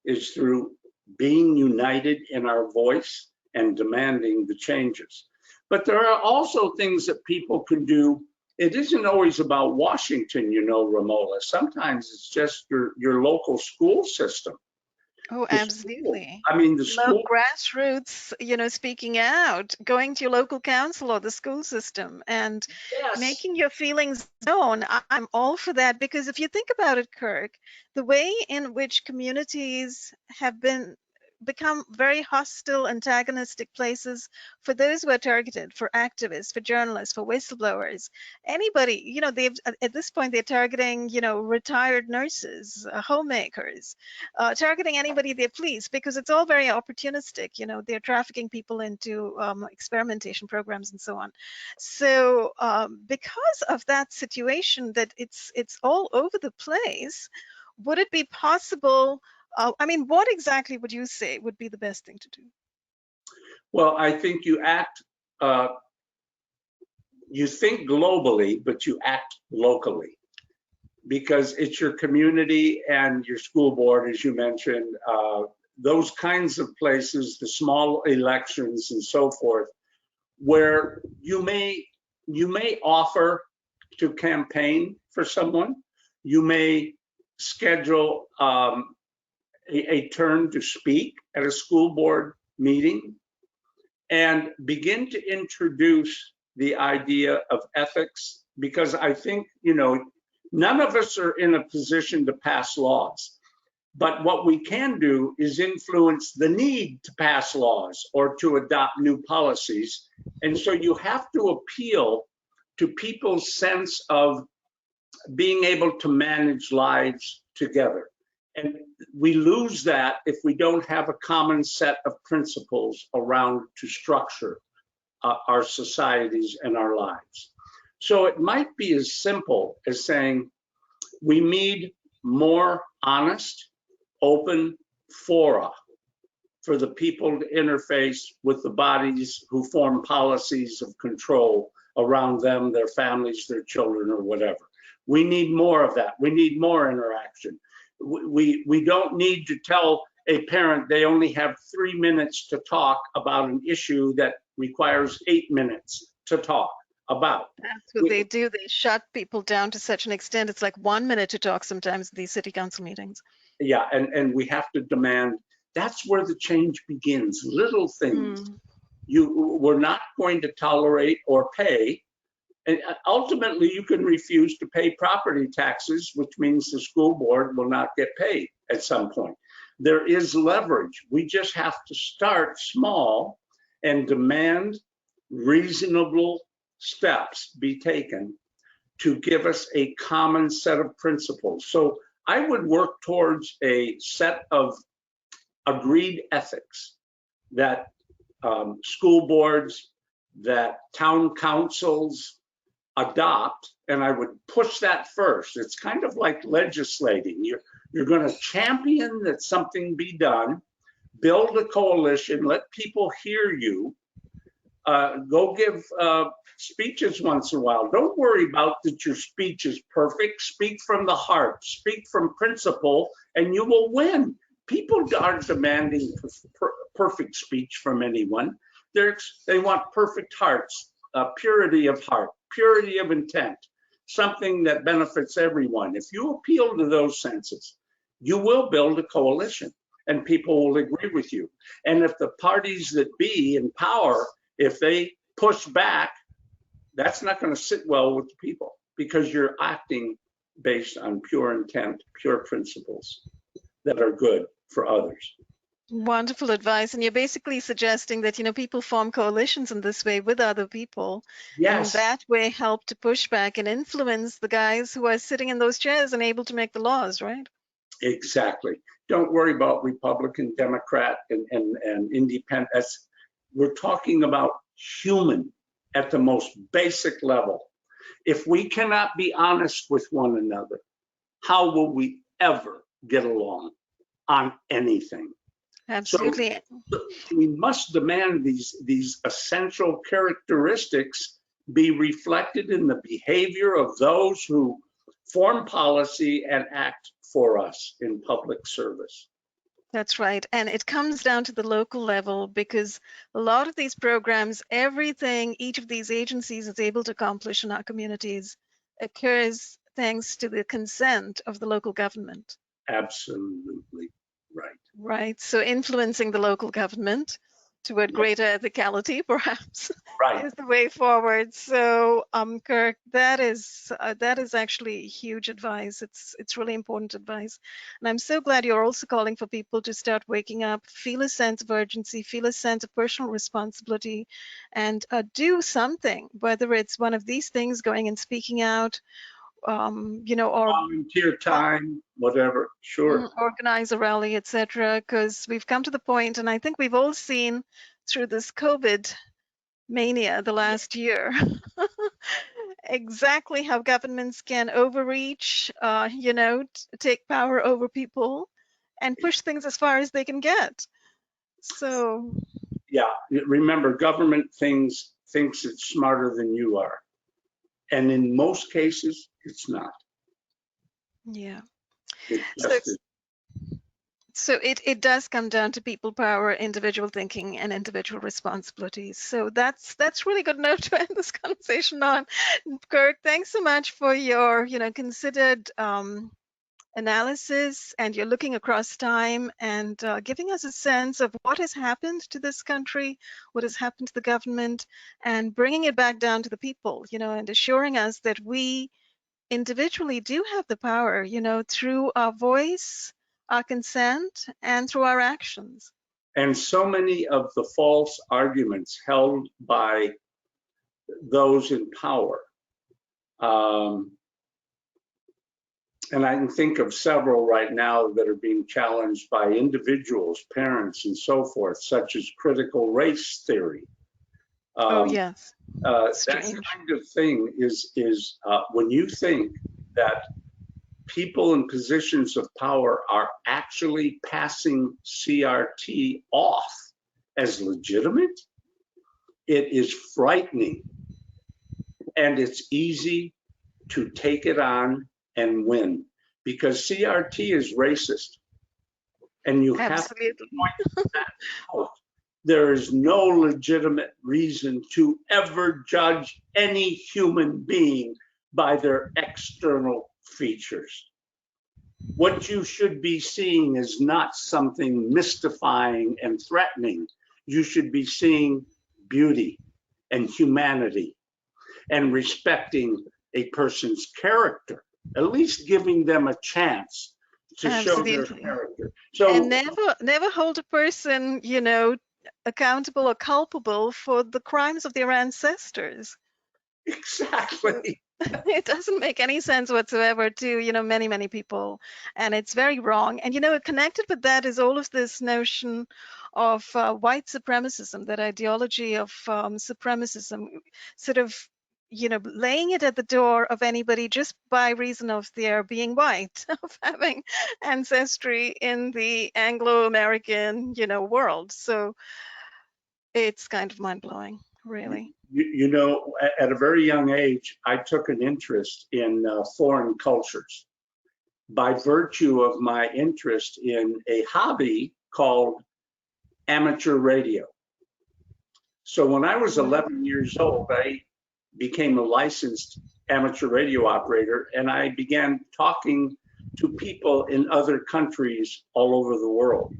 is through being united in our voice and demanding the changes. But there are also things that people can do. It isn't always about Washington, you know, Romola. Sometimes it's just your local school system. Oh, The school. absolutely. I mean, the school. Grassroots, speaking out, going to your local council or the school system and Yes. making your feelings known. I'm all for that, because if you think about it, Kirk, the way in which communities have become very hostile, antagonistic places for those who are targeted, for activists, for journalists, for whistleblowers, anybody, they've at this point they're targeting, retired nurses, homemakers, targeting anybody they please, because it's all very opportunistic. They're trafficking people into experimentation programs and so on. So because of that situation, that it's all over the place, would it be possible? I mean, what exactly would you say would be the best thing to do? Well, I think you think globally, but you act locally, because it's your community and your school board, as you mentioned, those kinds of places, the small elections and so forth, where you may offer to campaign for someone. You may schedule a turn to speak at a school board meeting and begin to introduce the idea of ethics, because I think, none of us are in a position to pass laws. But what we can do is influence the need to pass laws or to adopt new policies. And so you have to appeal to people's sense of being able to manage lives together. And we lose that if we don't have a common set of principles around to structure our societies and our lives. So it might be as simple as saying we need more honest, open fora for the people to interface with the bodies who form policies of control around them, their families, their children, or whatever. We need more of that. We need more interaction. We don't need to tell a parent they only have 3 minutes to talk about an issue that requires 8 minutes to talk about. That's what they do. They shut people down to such an extent. It's like 1 minute to talk sometimes at these city council meetings. Yeah, and we have to demand. That's where the change begins. Little things. We're not going to tolerate or pay. And ultimately, you can refuse to pay property taxes, which means the school board will not get paid at some point. There is leverage. We just have to start small and demand reasonable steps be taken to give us a common set of principles. So I would work towards a set of agreed ethics that school boards, that town councils adopt, and I would push that first. It's kind of like legislating. You're going to champion that something be done, build a coalition, let people hear you, go give speeches once in a while. Don't worry about that your speech is perfect. Speak from the heart, speak from principle, and you will win. People aren't demanding perfect speech from anyone. They want perfect hearts, purity of heart, purity of intent, something that benefits everyone. If you appeal to those senses, you will build a coalition and people will agree with you. And if the parties that be in power, if they push back, that's not going to sit well with the people, because you're acting based on pure intent, pure principles that are good for others. Wonderful advice. And you're basically suggesting that, people form coalitions in this way with other people. Yes. And that way help to push back and influence the guys who are sitting in those chairs and able to make the laws, right? Exactly. Don't worry about Republican, Democrat, and independent. We're talking about human at the most basic level. If we cannot be honest with one another, how will we ever get along on anything? Absolutely. So we must demand these essential characteristics be reflected in the behavior of those who form policy and act for us in public service. That's right. And it comes down to the local level, because a lot of these programs, everything each of these agencies is able to accomplish in our communities occurs thanks to the consent of the local government. Absolutely right. Right. So influencing the local government toward Yep. greater ethicality, perhaps, Right. is the way forward. So, Kirk, that is actually huge advice. It's really important advice, and I'm so glad you're also calling for people to start waking up, feel a sense of urgency, feel a sense of personal responsibility, and do something. Whether it's one of these things, going and speaking out, or Volunteer time, whatever. Sure. organize a rally, etc. Because we've come to the point, and I think we've all seen through this COVID mania the last year, exactly how governments can overreach, take power over people and push things as far as they can get. So, Yeah. Remember, government thinks it's smarter than you are. And in most cases, it's not. yeah. It So just is. So it does come down to people power, individual thinking, and individual responsibilities. So that's really good note to end this conversation on. Kirk, thanks so much for your considered analysis, and you're looking across time and giving us a sense of what has happened to this country, what has happened to the government, and bringing it back down to the people, and assuring us that we individually do have the power, through our voice, our consent, and through our actions. And so many of the false arguments held by those in power, and I can think of several right now that are being challenged by individuals, parents, and so forth, such as critical race theory. Oh, yes. That Strange. kind of thing is when you think that people in positions of power are actually passing CRT off as legitimate, it is frightening. And it's easy to take it on and win, because CRT is racist. And you have to point that out. There is no legitimate reason to ever judge any human being by their external features. What you should be seeing is not something mystifying and threatening. You should be seeing beauty and humanity and respecting a person's character, at least giving them a chance to show their character. So, and never hold a person, accountable or culpable for the crimes of their ancestors. exactly. It doesn't make any sense whatsoever to, many people, and it's very wrong. And, connected with that is all of this notion of white supremacism, that ideology of supremacism, sort of, laying it at the door of anybody just by reason of their being white, of having ancestry in the Anglo-American, world. So it's kind of mind-blowing, really. At a very young age, I took an interest in foreign cultures by virtue of my interest in a hobby called amateur radio. So when I was 11 years old, I became a licensed amateur radio operator, and I began talking to people in other countries all over the world.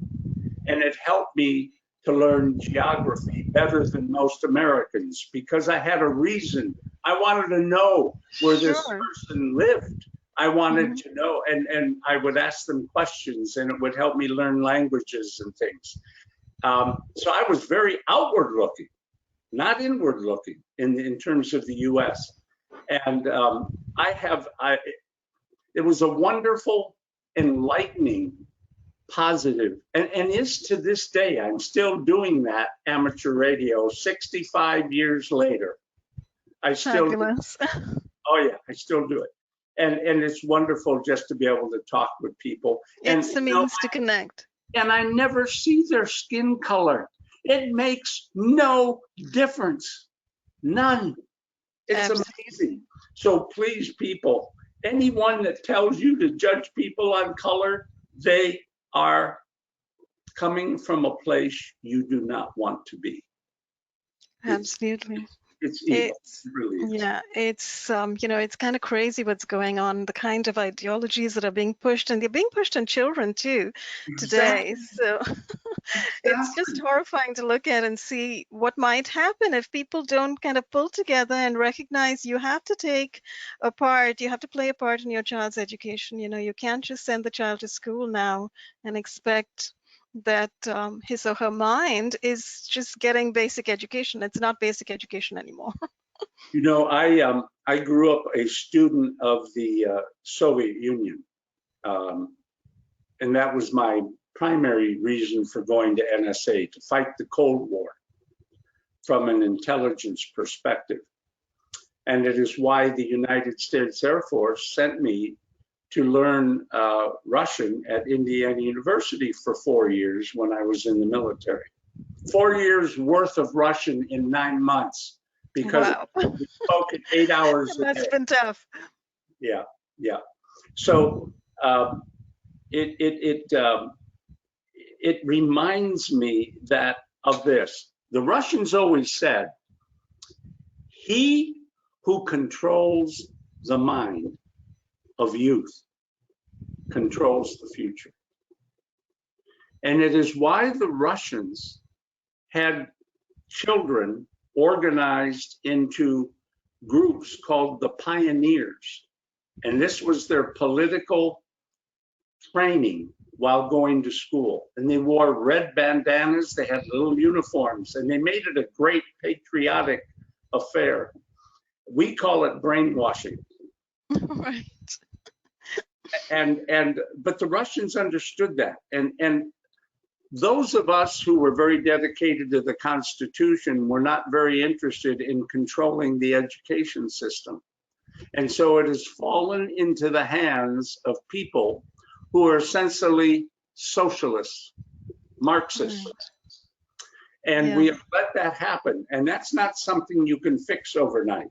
And it helped me to learn geography better than most Americans, because I had a reason. I wanted to know where this person lived. I wanted to know, and I would ask them questions, and it would help me learn languages and things. So I was very outward looking, not inward looking in terms of the US. And it was a wonderful, enlightening, positive, and is to this day. I'm still doing that amateur radio 65 years later. I still Fabulous. Oh yeah, I still do it. And it's wonderful just to be able to talk with people. It's the means to connect. And I never see their skin color. It makes no difference. None. It's amazing. So please, people, anyone that tells you to judge people on color, they are coming from a place you do not want to be. Absolutely. It's evil. It's, It really is. yeah, it's it's kind of crazy what's going on, the kind of ideologies that are being pushed, and they're being pushed on children too today. Exactly. So it's just horrifying to look at and see what might happen if people don't kind of pull together and recognize you have to take a part, you have to play a part in your child's education. You can't just send the child to school now and expect that his or her mind is just getting basic education. It's not basic education anymore. I grew up a student of the Soviet Union, and that was my primary reason for going to NSA, to fight the Cold War from an intelligence perspective. And it is why the United States Air Force sent me to learn Russian at Indiana University for 4 years when I was in the military. 4 years worth of Russian in 9 months, because Wow. we spoke it 8 hours a day. That's been tough. Yeah. So it reminds me that of this. The Russians always said, "He who controls the mind of youth controls the future." And it is why the Russians had children organized into groups called the pioneers. And this was their political training while going to school. And they wore red bandanas, they had little uniforms, and they made it a great patriotic affair. We call it brainwashing. Right. But the Russians understood that. And those of us who were very dedicated to the Constitution were not very interested in controlling the education system. And so it has fallen into the hands of people who are essentially socialists, Marxists. And we have let that happen. And that's not something you can fix overnight.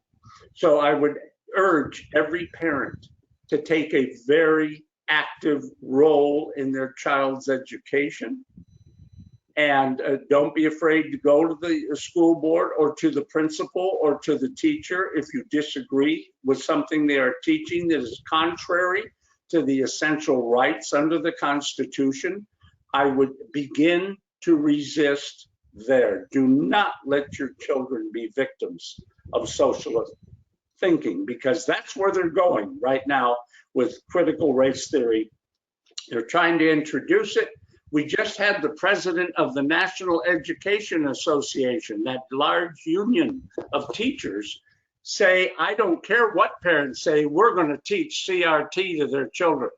So I would urge every parent to take a very active role in their child's education. And don't be afraid to go to the school board or to the principal or to the teacher if you disagree with something they are teaching that is contrary to the essential rights under the Constitution. I would begin to resist there. Do not let your children be victims of socialist thinking, because that's where they're going right now with critical race theory. They're trying to introduce it. We just had the president of the National Education Association, that large union of teachers, say, "I don't care what parents say, we're going to teach CRT to their children."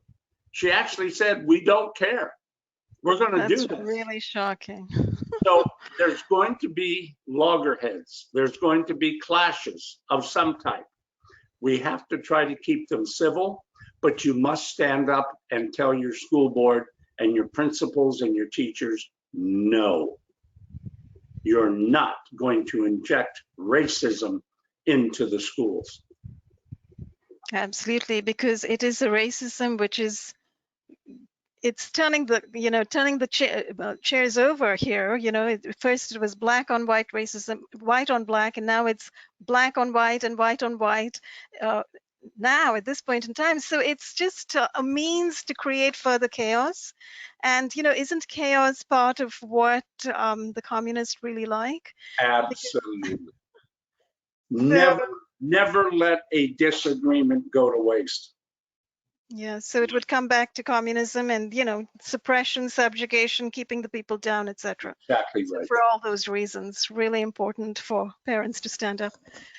She actually said, "We don't care. We're going to do this." That's really shocking. So there's going to be loggerheads. There's going to be clashes of some type. We have to try to keep them civil, but you must stand up and tell your school board and your principals and your teachers, no, you're not going to inject racism into the schools. Absolutely, because it is a racism which is, it's turning the chairs over here. First it was black on white racism, white on black, and now it's black on white and white on white. Now at this point in time, so it's just a means to create further chaos. And isn't chaos part of what the communists really like? Absolutely. Never let a disagreement go to waste. Yeah, so it would come back to communism and suppression, subjugation, keeping the people down, etc. Exactly right. So for all those reasons, really important for parents to stand up.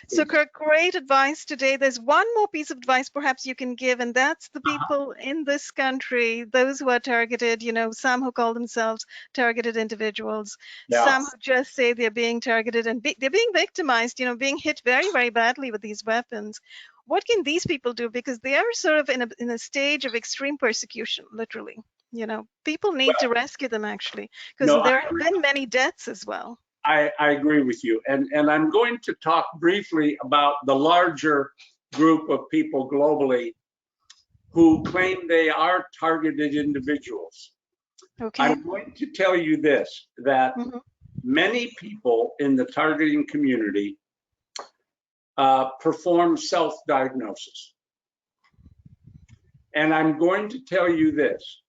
So Kirk, great advice today. There's one more piece of advice perhaps you can give, and that's the people in this country, those who are targeted, some who call themselves targeted individuals, some who just say they're being targeted and they're being victimized, being hit very, very badly with these weapons. What can these people do? Because they are sort of in a stage of extreme persecution, literally. People need to rescue them, actually, because there have been many deaths as well. I agree with you. And I'm going to talk briefly about the larger group of people globally who claim they are targeted individuals. Okay. I'm going to tell you this, that Mhm. many people in the targeting community perform self-diagnosis. And I'm going to tell you this,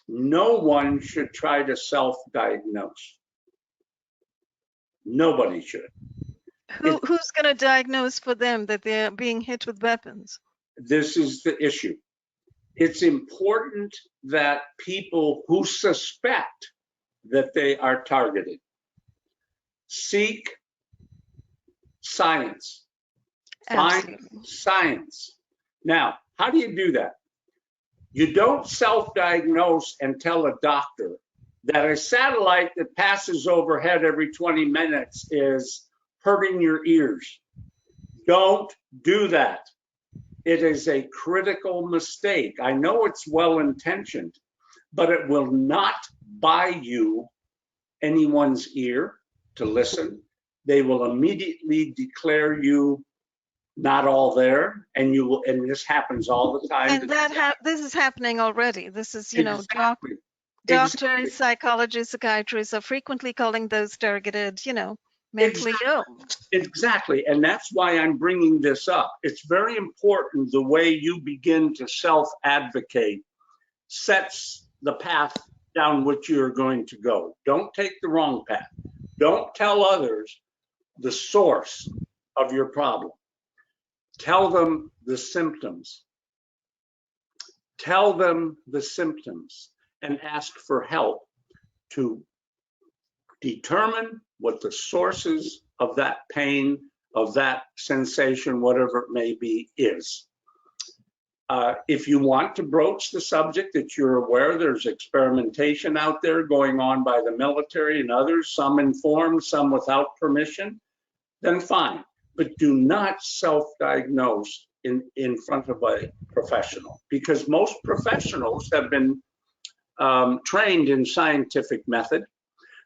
no one should try to self-diagnose. Nobody should. Who's going to diagnose for them that they're being hit with weapons? This is the issue. It's important that people who suspect that they are targeted seek science. Find Absolutely. science. Now, how do you do that? You don't self-diagnose and tell a doctor that a satellite that passes overhead every 20 minutes is hurting your ears. Don't do that. It is a critical mistake. I know it's well-intentioned, but it will not buy you anyone's ear to listen. They will immediately declare you not all there, and you will, and this happens all the time. And this is happening already. This is, Exactly. doctors, psychologists, psychiatrists are frequently calling those targeted, mentally ill. Exactly, and that's why I'm bringing this up. It's very important the way you begin to self-advocate sets the path down which you're going to go. Don't take the wrong path. Don't tell others the source of your problem. Tell them the symptoms. Tell them the symptoms and ask for help to determine what the sources of that pain, of that sensation, whatever it may be, is. If you want to broach the subject that you're aware there's experimentation out there going on by the military and others, some informed, some without permission, then fine. But do not self-diagnose in front of a professional, because most professionals have been trained in scientific method.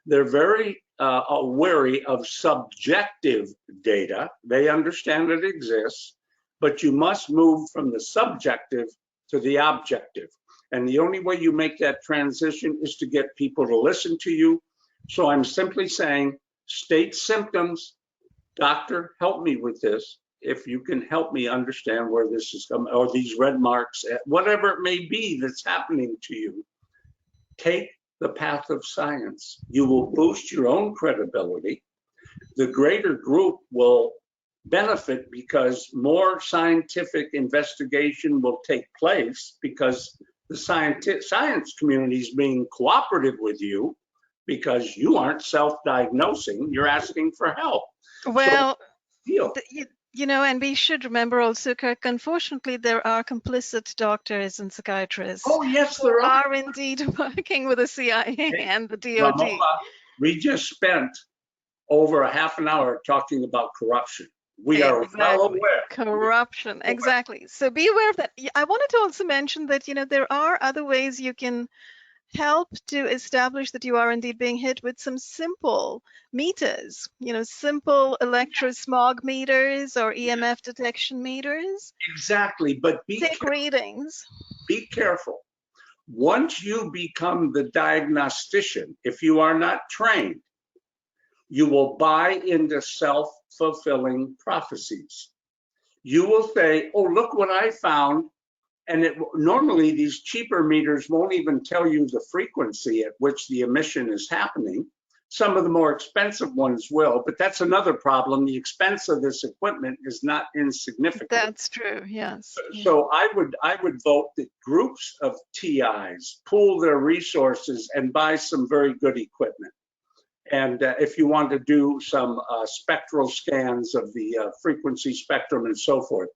They're very wary of subjective data. They understand it exists, but you must move from the subjective to the objective. And the only way you make that transition is to get people to listen to you. So I'm simply saying, state symptoms. Doctor, help me with this. If you can help me understand where this is coming, or these red marks, whatever it may be that's happening to you, take the path of science. You will boost your own credibility. The greater group will benefit because more scientific investigation will take place, because the science community is being cooperative with you because you aren't self-diagnosing, you're asking for help. Well, So, and we should remember also, Kirk, unfortunately, there are complicit doctors and psychiatrists oh yes, who there are indeed working with the CIA and the DOD. Ramola, we just spent over a half an hour talking about corruption. We are well aware. Corruption, exactly. So be aware of that. I wanted to also mention that, there are other ways you can help to establish that you are indeed being hit with some simple meters, simple electrosmog meters or EMF detection meters. Exactly, but take readings. Be careful. Once you become the diagnostician, if you are not trained, you will buy into self-fulfilling prophecies. You will say, oh, look what I found. And normally these cheaper meters won't even tell you the frequency at which the emission is happening. Some of the more expensive ones will, but that's another problem. The expense of this equipment is not insignificant. That's true, yes. So I would vote that groups of TIs pool their resources and buy some very good equipment. And if you want to do some spectral scans of the frequency spectrum and so forth.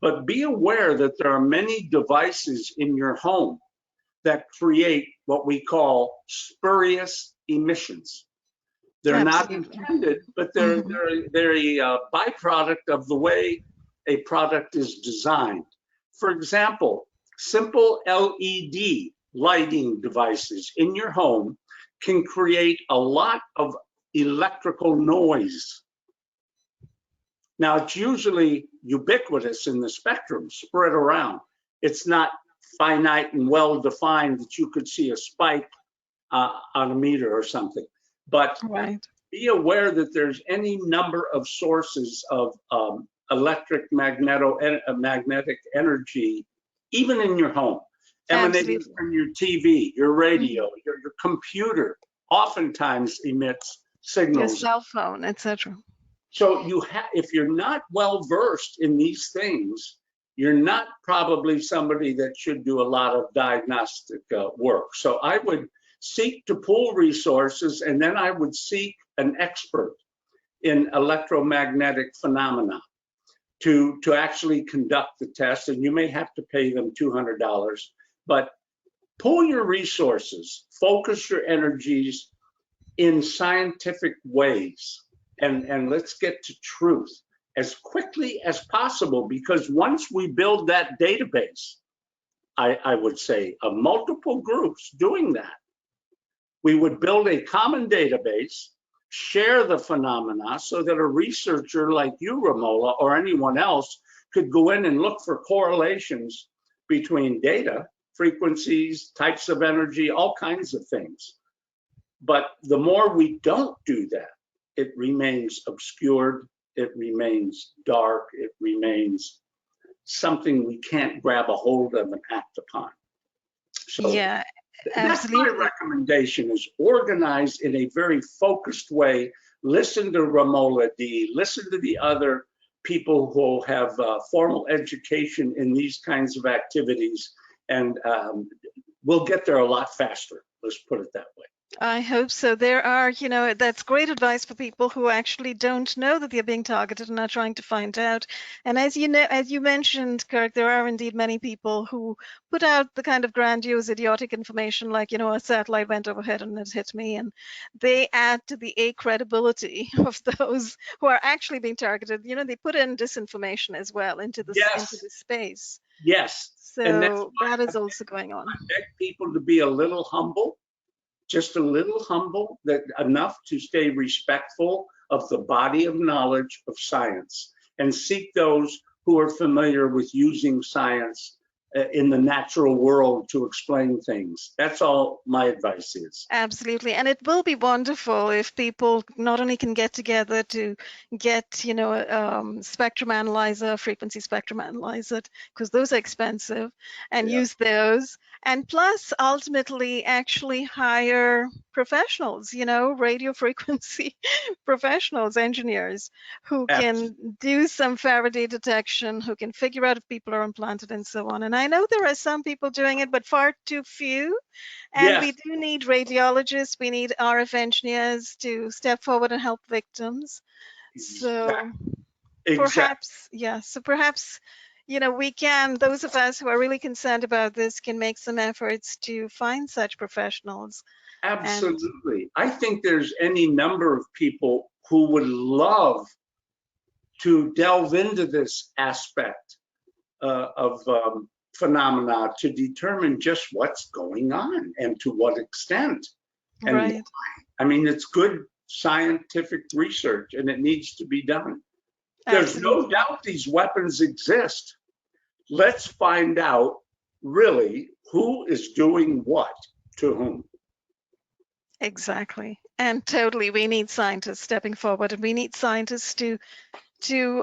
But be aware that there are many devices in your home that create what we call spurious emissions. They're Absolutely. not intended, but they're a byproduct of the way a product is designed. For example, simple LED lighting devices in your home can create a lot of electrical noise. Now, it's usually ubiquitous in the spectrum, spread around. It's not finite and well-defined that you could see a spike on a meter or something. But Right. be aware that there's any number of sources of magnetic energy, even in your home, emanating Absolutely. from your TV, your radio, Mhm. your computer, oftentimes emits Your signals. cell phone, etc. So if you're not well versed in these things, you're not probably somebody that should do a lot of diagnostic work. So I would seek to pool resources, and then I would seek an expert in electromagnetic phenomena to actually conduct the test. And you may have to pay them $200, but pool your resources, focus your energies in scientific ways, and let's get to truth as quickly as possible, because once we build that database, I would say, of multiple groups doing that, we would build a common database, share the phenomena so that a researcher like you, Romola, or anyone else could go in and look for correlations between data, frequencies, types of energy, all kinds of things. But the more we don't do that, it remains obscured, it remains dark, it remains something we can't grab a hold of and act upon. So Yeah, that's my absolutely. recommendation, is organize in a very focused way. Listen to Romola D, listen to the other people who have formal education in these kinds of activities, and we'll get there a lot faster. Let's put it that way. I hope so. There are, that's great advice for people who actually don't know that they're being targeted and are trying to find out. And as you know, as you mentioned, Kirk, there are indeed many people who put out the kind of grandiose, idiotic information like, a satellite went overhead and it hit me. And they add to the credibility of those who are actually being targeted. They put in disinformation as well into this space. Yes. And that's So why that is also going on. I beg people to be a little humble, just a little humble, that enough to stay respectful of the body of knowledge of science, and seek those who are familiar with using science in the natural world to explain things. That's all my advice is. Absolutely. And it will be wonderful if people not only can get together to get, spectrum analyzer, frequency spectrum analyzer, because those are expensive, and Yeah. use those. And plus, ultimately, actually hire professionals, radio frequency professionals, engineers, who can do some Faraday detection, who can figure out if people are implanted and so on. And I know there are some people doing it, but far too few. And Yes. we do need radiologists, we need RF engineers to step forward and help victims. So perhaps, we can, those of us who are really concerned about this can make some efforts to find such professionals. Absolutely. I think there's any number of people who would love to delve into this aspect of phenomena to determine just what's going on and to what extent and Right. why. I mean, it's good scientific research and it needs to be done. There's no doubt these weapons exist. Let's find out really who is doing what to whom. Exactly. And totally, we need scientists stepping forward, and we need scientists to do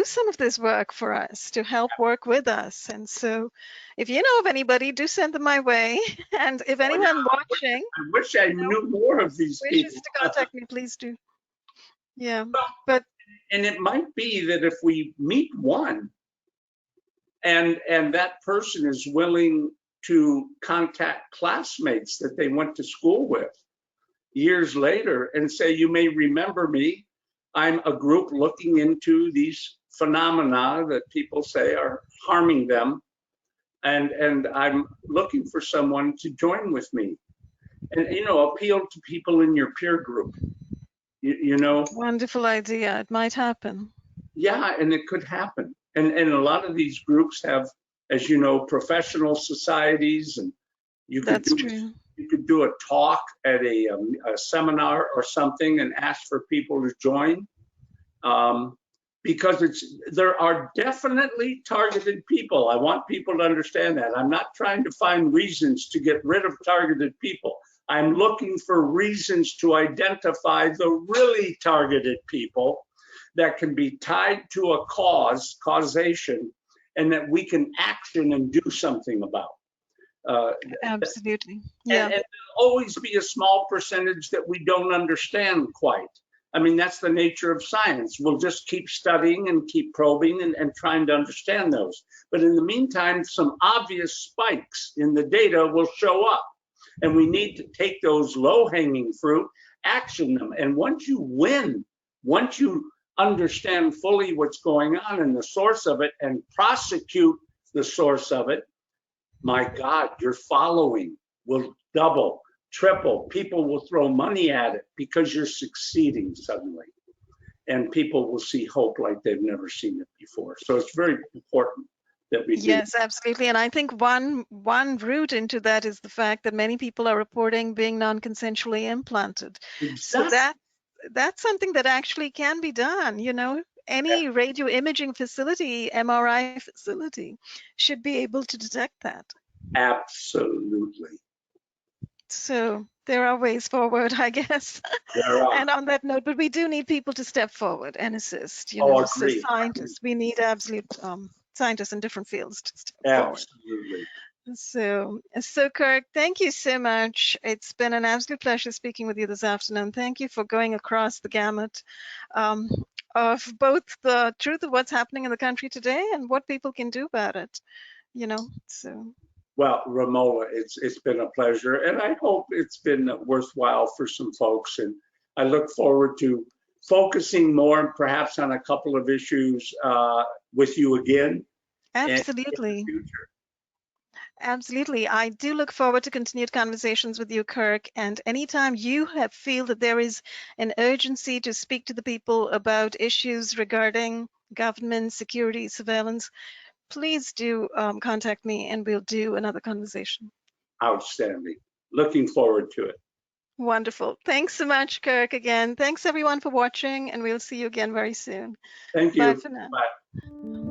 some of this work for us, to help work with us. And so if you know of anybody, do send them my way. And if anyone watching, I wish I knew more of these wishes people. to contact me, please do. Yeah. Well, But and it might be that if we meet one and that person is willing to contact classmates that they went to school with years later and say, you may remember me, I'm a group looking into these phenomena that people say are harming them, and I'm looking for someone to join with me. And appeal to people in your peer group. Wonderful idea. It might happen. Yeah, and it could happen. And a lot of these groups have, as you know, professional societies, and you could do a talk at a seminar or something and ask for people to join. because there are definitely targeted people. I want people to understand that. I'm not trying to find reasons to get rid of targeted people. I'm looking for reasons to identify the really targeted people that can be tied to a causation, and that we can action and do something about. Absolutely. Yeah. And there'll always be a small percentage that we don't understand quite. I mean, that's the nature of science. We'll just keep studying and keep probing and trying to understand those. But in the meantime, some obvious spikes in the data will show up. And we need to take those low-hanging fruit, action them. And once you win, once you understand fully what's going on and the source of it and prosecute the source of it, my God, your following will double, triple. People will throw money at it because you're succeeding suddenly. And people will see hope like they've never seen it before. So it's very important that we do. Yes, absolutely. And I think one route into that is the fact that many people are reporting being non-consensually implanted. Exactly. So that's something that actually can be done. You know, any radio imaging facility, MRI facility, should be able to detect that. Absolutely. So there are ways forward, I guess. There are. And on that note, but we do need people to step forward and assist. You know, so Agreed. scientists, we need absolute scientists in different fields to step forward. Absolutely. So Kirk, thank you so much. It's been an absolute pleasure speaking with you this afternoon. Thank you for going across the gamut of both the truth of what's happening in the country today and what people can do about it. You know, so. Well, Romola, it's been a pleasure, and I hope it's been worthwhile for some folks. And I look forward to focusing more, perhaps on a couple of issues with you again. Absolutely. Absolutely. I do look forward to continued conversations with you, Kirk. And anytime you feel that there is an urgency to speak to the people about issues regarding government, security, surveillance, please do contact me and we'll do another conversation. Outstanding. Looking forward to it. Wonderful. Thanks so much, Kirk, again. Thanks, everyone, for watching, and we'll see you again very soon. Thank you. Bye for now. Bye.